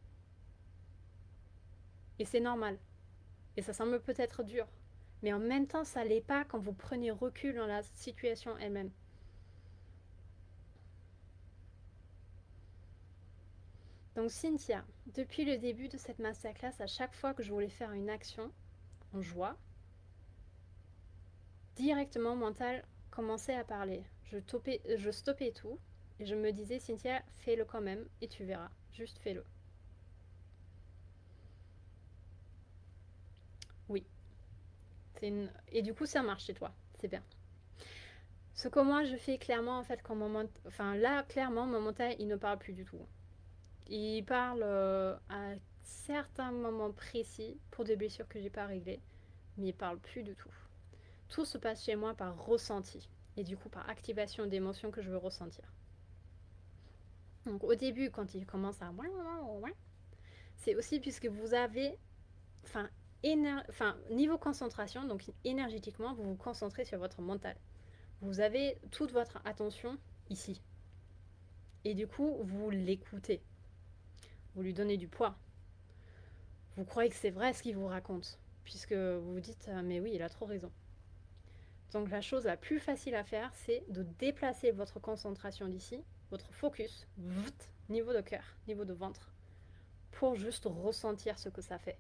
S1: Et c'est normal. Et ça semble peut-être dur. Mais en même temps, ça l'est pas quand vous prenez recul dans la situation elle-même. Donc Cynthia, depuis le début de cette masterclass, à chaque fois que je voulais faire une action en joie, directement mental commençait à parler. Je stoppais tout et je me disais Cynthia, fais-le quand même et tu verras. Juste fais-le. Oui. Et du coup ça marche chez toi. C'est bien. Ce que moi je fais clairement en fait quand enfin là clairement mon mental il ne parle plus du tout. Il parle à certains moments précis pour des blessures que j'ai pas réglées, mais il parle plus du tout. Tout se passe chez moi par ressenti et du coup par activation d'émotions que je veux ressentir. Donc au début quand il commence à c'est aussi puisque vous avez enfin niveau concentration, donc énergétiquement vous vous concentrez sur votre mental. Vous avez toute votre attention ici. Et du coup, vous l'écoutez. Vous lui donnez du poids. Vous croyez que c'est vrai ce qu'il vous raconte. Puisque vous vous dites, mais oui, il a trop raison. Donc la chose la plus facile à faire, c'est de déplacer votre concentration d'ici, votre focus, niveau de cœur, niveau de ventre, pour juste ressentir ce que ça fait.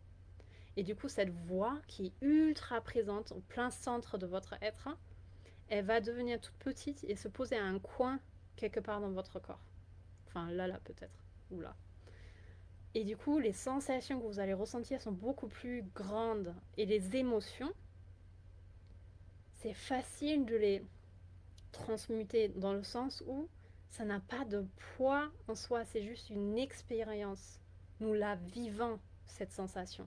S1: Et du coup, cette voix qui est ultra présente au plein centre de votre être, elle va devenir toute petite et se poser à un coin quelque part dans votre corps. Enfin, là, peut-être. Ou là. Et du coup, les sensations que vous allez ressentir sont beaucoup plus grandes. Et les émotions, c'est facile de les transmuter dans le sens où ça n'a pas de poids en soi. C'est juste une expérience. Nous la vivons, cette sensation.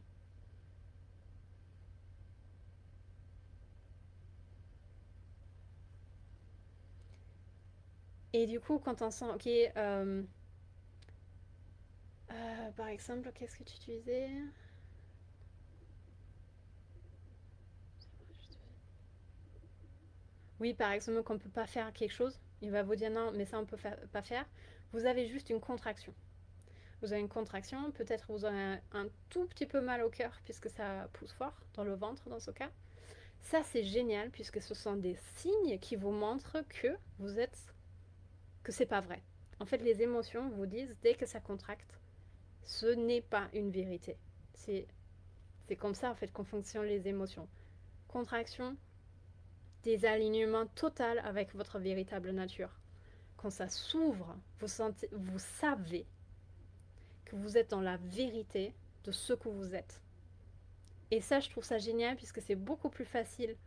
S1: Et du coup, quand on sent, ok, par exemple, qu'est-ce que tu utilisais? Oui, par exemple, qu'on ne peut pas faire quelque chose, il va vous dire non, mais ça on ne peut pas faire. Vous avez juste une contraction. Vous avez une contraction, peut-être vous avez un tout petit peu mal au cœur puisque ça pousse fort dans le ventre dans ce cas. Ça c'est génial puisque ce sont des signes qui vous montrent que vous êtes, que c'est pas vrai. En fait, les émotions vous disent dès que ça contracte, ce n'est pas une vérité. C'est comme ça en fait qu'on fonctionne les émotions. Contraction, désalignement total avec votre véritable nature. Quand ça s'ouvre, vous savez que vous êtes dans la vérité de ce que vous êtes. Et ça, je trouve ça génial puisque c'est beaucoup plus facile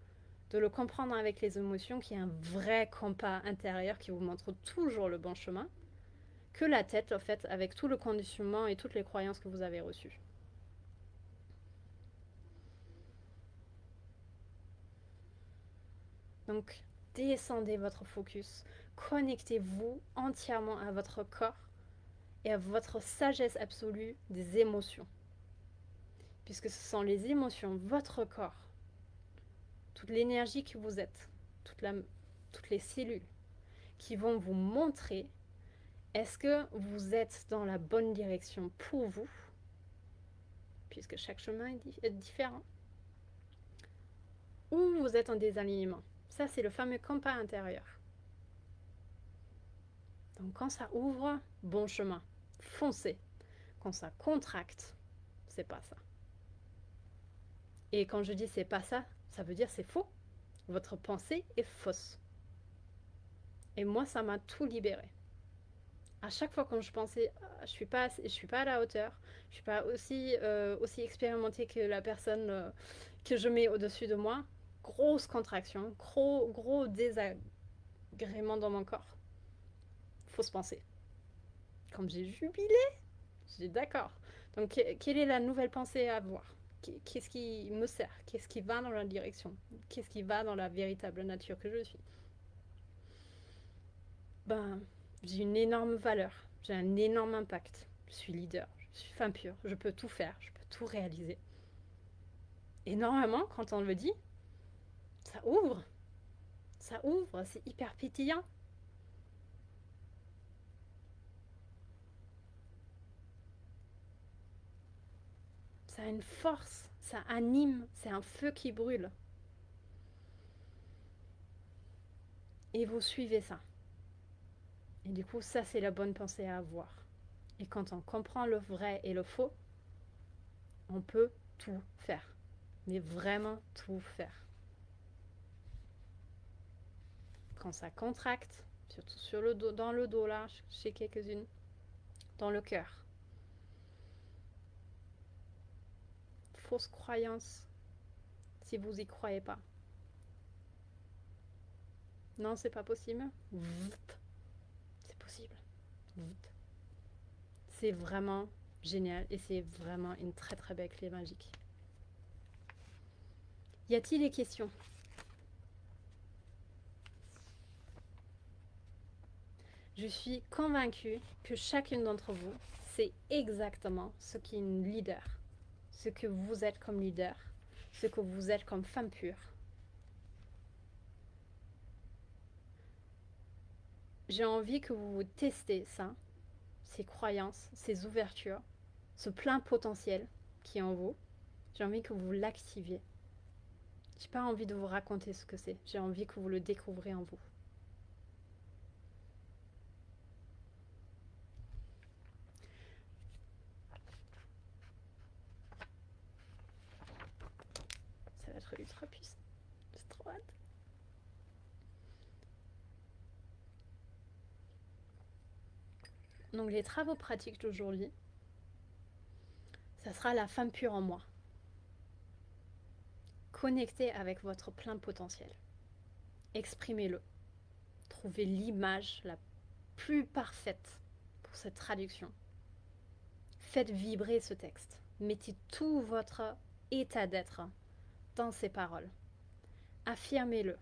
S1: de le comprendre avec les émotions, qui est un vrai compas intérieur qui vous montre toujours le bon chemin, que la tête, en fait, avec tout le conditionnement et toutes les croyances que vous avez reçues. Donc, descendez votre focus, connectez-vous entièrement à votre corps et à votre sagesse absolue des émotions. Puisque ce sont les émotions, votre corps, toute l'énergie que vous êtes, toutes les cellules qui vont vous montrer est-ce que vous êtes dans la bonne direction pour vous, puisque chaque chemin est différent, ou vous êtes en désalignement. Ça, c'est le fameux compas intérieur. Donc quand ça ouvre, bon chemin, foncez. Quand ça contracte, c'est pas ça. Et quand je dis c'est pas ça, ça veut dire c'est faux. Votre pensée est fausse. Et moi, ça m'a tout libéré. À chaque fois quand je pensais je suis pas à la hauteur, je suis pas aussi expérimentée que la personne que je mets au-dessus de moi, grosse contraction, gros désagrément dans mon corps. Fausse pensée. Comme j'ai jubilé, j'ai d'accord. Donc quelle est la nouvelle pensée à avoir? Qu'est-ce qui me sert? Qu'est-ce qui va dans la direction? Qu'est-ce qui va dans la véritable nature que je suis? Ben, j'ai une énorme valeur, j'ai un énorme impact. Je suis leader, je suis femme pure, je peux tout faire, je peux tout réaliser. Et normalement, quand on le dit, ça ouvre, c'est hyper pétillant. Ça a une force, ça anime, c'est un feu qui brûle. Et vous suivez ça. Et du coup, ça, c'est la bonne pensée à avoir. Et quand on comprend le vrai et le faux, on peut tout faire. Mais vraiment tout faire. Quand ça contracte, surtout sur le dos, dans le dos là, chez quelques-unes, dans le cœur. Fausse croyance, si vous y croyez pas. Non, c'est pas possible. C'est possible. C'est vraiment génial et c'est vraiment une très très belle clé magique. Y a-t-il des questions? Je suis convaincue que chacune d'entre vous sait exactement ce qu'est une leader, ce que vous êtes comme leader, ce que vous êtes comme femme pure. J'ai envie que vous testez ça, ces croyances, ces ouvertures, ce plein potentiel qui est en vous. J'ai envie que vous l'activiez. J'ai pas envie de vous raconter ce que c'est. J'ai envie que vous le découvrez en vous. Ça va être ultra puissant. C'est trop hâte. Donc les travaux pratiques d'aujourd'hui, ça sera la femme pure en moi. Connectez avec votre plein potentiel. Exprimez-le. Trouvez l'image la plus parfaite pour cette traduction. Faites vibrer ce texte. Mettez tout votre état d'être dans ces paroles. Affirmez-le.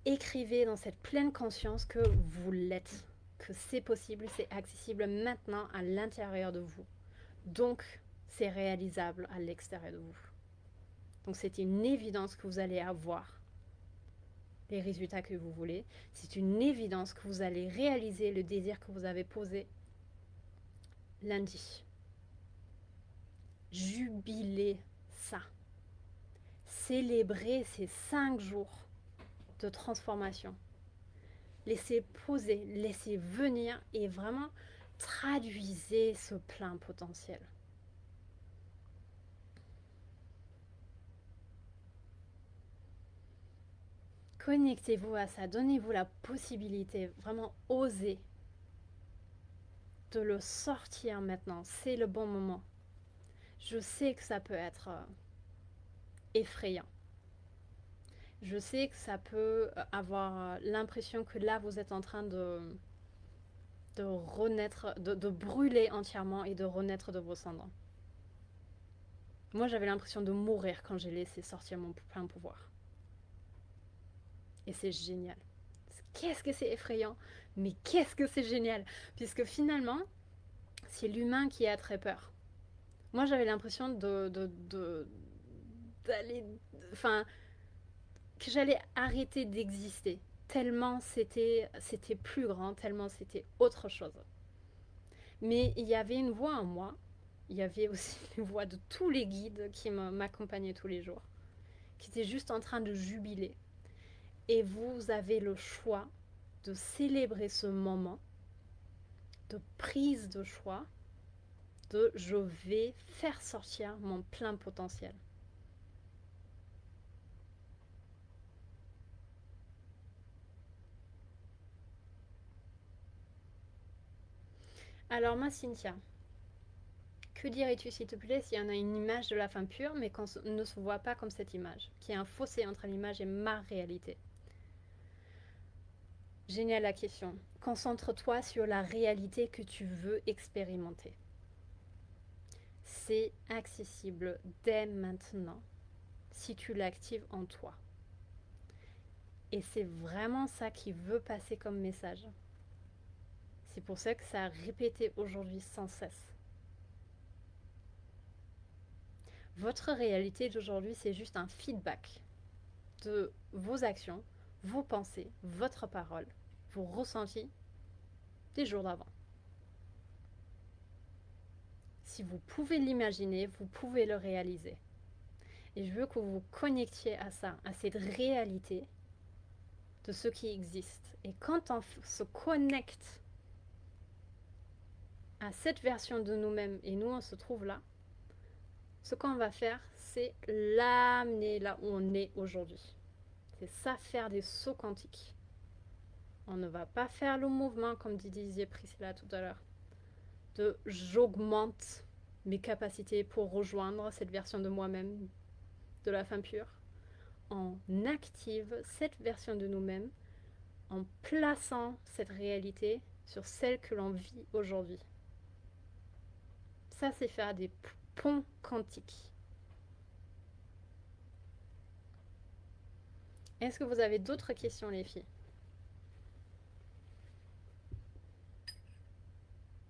S1: Écrivez dans cette pleine conscience que vous l'êtes, que c'est possible, c'est accessible maintenant à l'intérieur de vous. Donc, c'est réalisable à l'extérieur de vous. Donc, c'est une évidence que vous allez avoir les résultats que vous voulez. C'est une évidence que vous allez réaliser le désir que vous avez posé lundi. Jubilez ça. Célébrez ces 5 jours de transformation. Laissez poser, laissez venir et vraiment traduisez ce plein potentiel. Connectez-vous à ça, donnez-vous la possibilité, vraiment osez de le sortir maintenant, c'est le bon moment. Je sais que ça peut être effrayant. Je sais que ça peut avoir l'impression que là vous êtes en train de renaître, de brûler entièrement et de renaître de vos cendres. Moi j'avais l'impression de mourir quand j'ai laissé sortir mon plein pouvoir. Et c'est génial. Qu'est-ce que c'est effrayant, mais qu'est-ce que c'est génial, puisque finalement, c'est l'humain qui a très peur. Moi, j'avais l'impression d'aller, enfin, que j'allais arrêter d'exister, tellement c'était plus grand, tellement c'était autre chose. Mais il y avait une voix en moi, il y avait aussi les voix de tous les guides qui m'accompagnaient tous les jours, qui étaient juste en train de jubiler. Et vous avez le choix de célébrer ce moment de prise de choix, de je vais faire sortir mon plein potentiel. Alors ma Cynthia, que dirais-tu s'il te plaît s'il y en a une image de la femme pure mais qu'on ne se voit pas comme cette image, qu'il y a un fossé entre l'image et ma réalité? Génial la question. Concentre-toi sur la réalité que tu veux expérimenter. C'est accessible dès maintenant si tu l'actives en toi. Et c'est vraiment ça qui veut passer comme message. C'est pour ça que ça a répété aujourd'hui sans cesse. Votre réalité d'aujourd'hui, c'est juste un feedback de vos actions, vos pensées, votre parole, vos ressentis des jours d'avant. Si vous pouvez l'imaginer, vous pouvez le réaliser. Et je veux que vous vous connectiez à ça, à cette réalité de ce qui existe. Et quand on se connecte à cette version de nous-mêmes et nous on se trouve là, ce qu'on va faire, c'est l'amener là où on est aujourd'hui. C'est ça, faire des sauts quantiques. On ne va pas faire le mouvement, comme disait Priscilla tout à l'heure, de j'augmente mes capacités pour rejoindre cette version de moi-même, de la femme pure. On active cette version de nous-mêmes en plaçant cette réalité sur celle que l'on vit aujourd'hui. Ça, c'est faire des ponts quantiques. Est-ce que vous avez d'autres questions, les filles?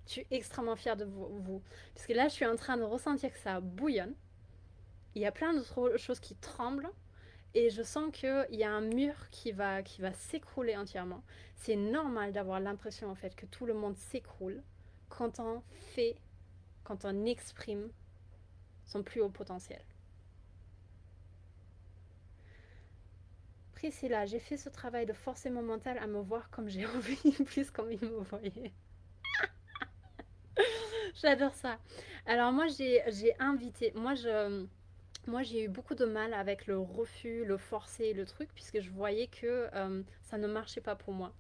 S1: Je suis extrêmement fière de vous. Parce que là, je suis en train de ressentir que ça bouillonne. Il y a plein d'autres choses qui tremblent. Et je sens qu'il y a un mur qui va s'écrouler entièrement. C'est normal d'avoir l'impression en fait que tout le monde s'écroule quand on fait, quand on exprime son plus haut potentiel. Priscilla, j'ai fait ce travail de forcer mon mental à me voir comme j'ai envie, plus comme il me voyait. J'adore ça. Alors moi, j'ai invité, moi, j'ai eu beaucoup de mal avec le refus, le forcer, le truc, puisque je voyais que ça ne marchait pas pour moi.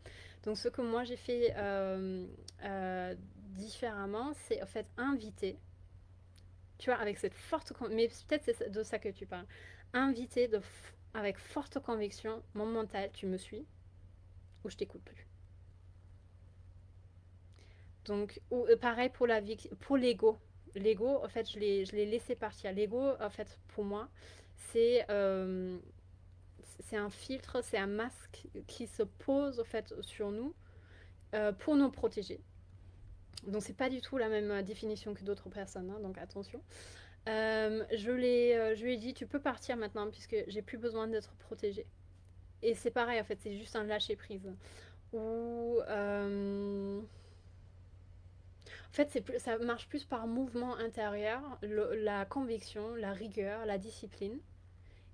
S1: Donc, ce que moi j'ai fait différemment, c'est en fait inviter, tu vois, avec cette forte mais peut-être c'est de ça que tu parles, inviter avec forte conviction mon mental, tu me suis, ou je t'écoute plus. Donc, pareil pour pour l'ego. L'ego, en fait, je l'ai laissé partir. L'ego, en fait, pour moi, c'est c'est un filtre, c'est un masque qui se pose en fait sur nous pour nous protéger. Donc c'est pas du tout la même définition que d'autres personnes, hein, donc attention. Je lui ai dit tu peux partir maintenant puisque j'ai plus besoin d'être protégée. Et c'est pareil en fait, c'est juste un lâcher prise. Ou en fait, ça marche plus par mouvement intérieur, la conviction, la rigueur, la discipline.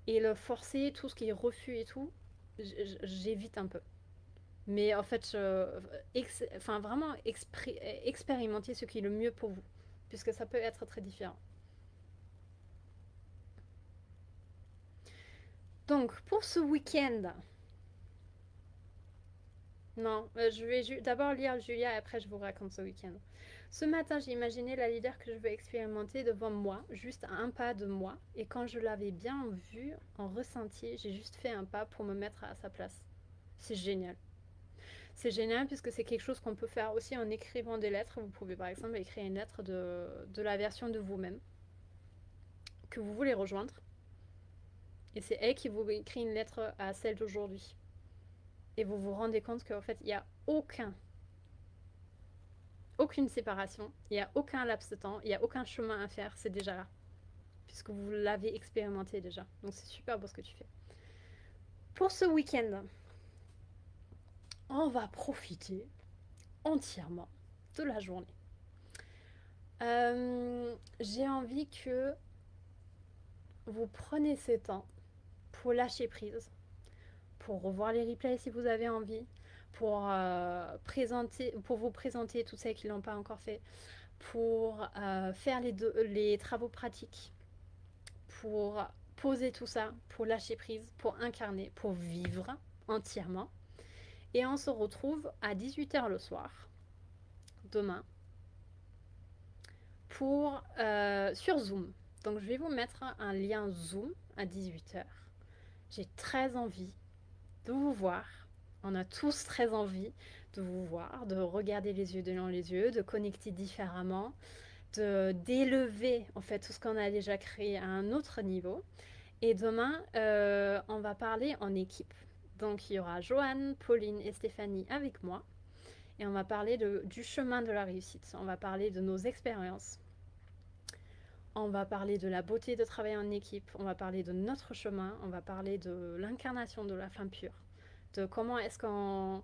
S1: Et le forcer, tout ce qui est refus et tout, j'évite un peu. Mais en fait, enfin, vraiment expérimenter ce qui est le mieux pour vous, puisque ça peut être très différent. Donc, pour ce week-end, non, je vais d'abord lire Julia et après je vous raconte ce week-end. Ce matin, j'ai imaginé la leader que je veux expérimenter devant moi, juste à un pas de moi. Et quand je l'avais bien vue, en ressenti, j'ai juste fait un pas pour me mettre à sa place. C'est génial. C'est génial puisque c'est quelque chose qu'on peut faire aussi en écrivant des lettres. Vous pouvez par exemple écrire une lettre de la version de vous-même que vous voulez rejoindre. Et c'est elle qui vous écrit une lettre à celle d'aujourd'hui. Et vous vous rendez compte qu'en fait, il n'y a aucune séparation, il n'y a aucun laps de temps, il n'y a aucun chemin à faire, c'est déjà là. Puisque vous l'avez expérimenté déjà. Donc c'est super beau ce que tu fais. Pour ce week-end, on va profiter entièrement de la journée. J'ai envie que vous preniez ce temps pour lâcher prise, pour revoir les replays si vous avez envie, pour, pour vous présenter tous ceux qui ne l'ont pas encore fait, pour faire les travaux pratiques, pour poser tout ça, pour lâcher prise, pour incarner, pour vivre entièrement. Et on se retrouve à 18h le soir, demain, sur Zoom. Donc je vais vous mettre un lien Zoom à 18h. J'ai très envie de vous voir. On a tous très envie de vous voir, de regarder les yeux dans les yeux, de connecter différemment, d'élever en fait tout ce qu'on a déjà créé à un autre niveau. Et demain, on va parler en équipe. Donc il y aura Joanne, Pauline et Stéphanie avec moi. Et on va parler du chemin de la réussite. On va parler de nos expériences. On va parler de la beauté de travailler en équipe. On va parler de notre chemin. On va parler de l'incarnation de la femme pure. De comment est-ce qu'on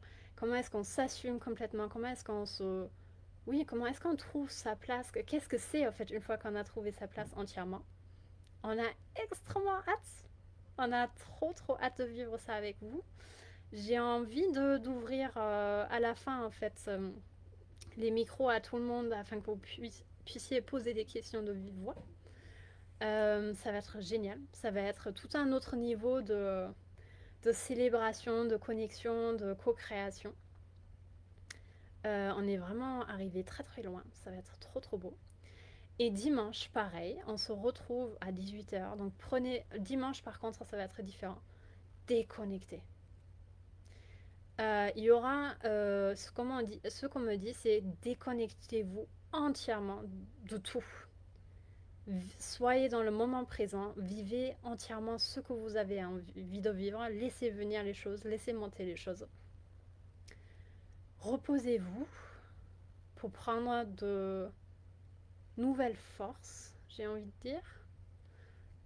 S1: s'assume complètement. Comment est-ce qu'on trouve sa place. Qu'est-ce que c'est en fait une fois qu'on a trouvé sa place entièrement. On a extrêmement hâte. On a trop hâte de vivre ça avec vous. J'ai envie d'ouvrir à la fin en fait les micros à tout le monde afin que vous puissiez poser des questions de vive voix. Ça va être génial. Ça va être tout un autre niveau de célébration, de connexion, de co-création. On est vraiment arrivé très très loin. Ça va être trop trop beau. Et dimanche, pareil, on se retrouve à 18h. Donc prenez... Dimanche, par contre, ça va être différent. Déconnecté. Il y aura... ce qu'on me dit, c'est déconnectez-vous entièrement de tout. Soyez dans le moment présent. Vivez entièrement ce que vous avez envie de vivre. Laissez venir les choses. Laissez monter les choses. Reposez-vous pour prendre de nouvelles forces, j'ai envie de dire.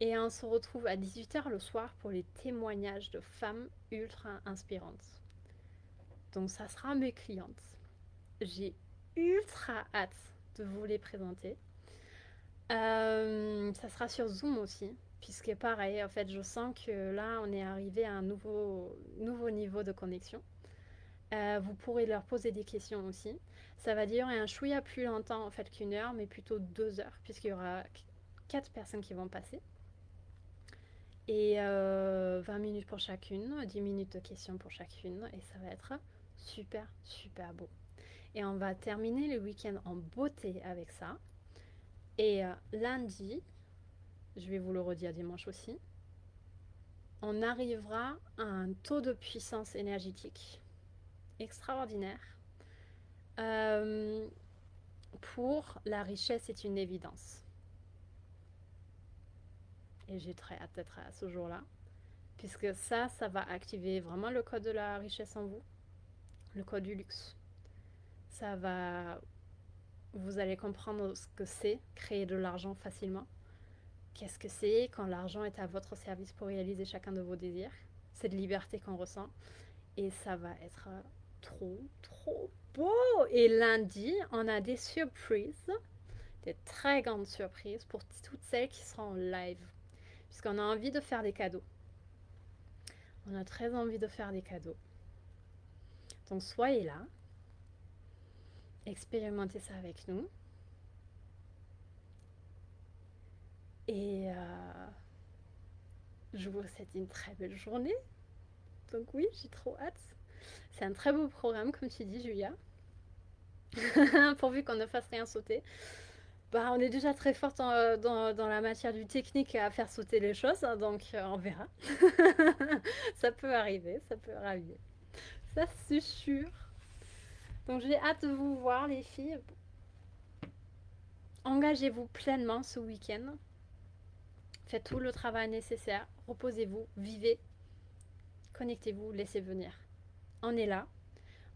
S1: Et on se retrouve à 18h le soir pour les témoignages de femmes ultra inspirantes. Donc ça sera mes clientes. J'ai ultra hâte de vous les présenter. Ça sera sur Zoom aussi, puisque pareil, en fait, je sens que là, on est arrivé à un nouveau niveau de connexion. Vous pourrez leur poser des questions aussi. Ça va durer un chouïa plus longtemps en fait qu'une heure, mais plutôt 2 heures, puisqu'il y aura 4 personnes qui vont passer. Et 20 minutes pour chacune, 10 minutes de questions pour chacune, et ça va être super, super beau. Et on va terminer le week-end en beauté avec ça. Et lundi, je vais vous le redire dimanche aussi, on arrivera à un taux de puissance énergétique extraordinaire. Pour la richesse est une évidence. Et j'ai très hâte d'être à ce jour-là, puisque ça va activer vraiment le code de la richesse en vous, le code du luxe. Ça va... Vous allez comprendre ce que c'est créer de l'argent facilement. Qu'est-ce que c'est quand l'argent est à votre service pour réaliser chacun de vos désirs. Cette liberté qu'on ressent. Et ça va être trop, trop beau. Et lundi, on a des surprises, des très grandes surprises pour toutes celles qui seront en live. Puisqu'on a envie de faire des cadeaux. On a très envie de faire des cadeaux. Donc soyez là. Expérimentez ça avec nous. Et je vous souhaite une très belle journée. Donc oui, j'ai trop hâte. C'est un très beau programme, comme tu dis, Julia. Pourvu qu'on ne fasse rien sauter. Bah, on est déjà très forte dans la matière du technique à faire sauter les choses, hein, donc on verra. Ça peut arriver, ça peut arriver. Ça, c'est sûr. Donc j'ai hâte de vous voir, les filles. Engagez-vous pleinement ce week-end. Faites tout le travail nécessaire. Reposez-vous, vivez. Connectez-vous, laissez venir. On est là.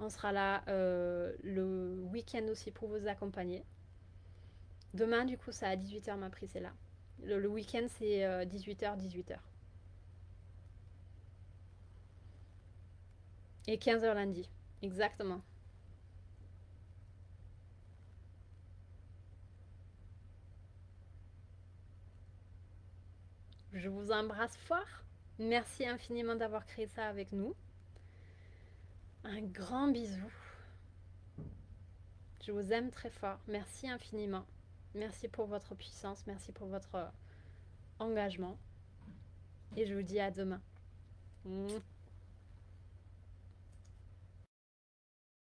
S1: On sera là le week-end aussi pour vous accompagner. Demain, du coup, c'est à 18h ma prise est là. Le week-end, c'est 18h, 18h. Et 15h lundi. Exactement. Je vous embrasse fort. Merci infiniment d'avoir créé ça avec nous. Un grand bisou. Je vous aime très fort. Merci infiniment. Merci pour votre puissance. Merci pour votre engagement. Et je vous dis à demain.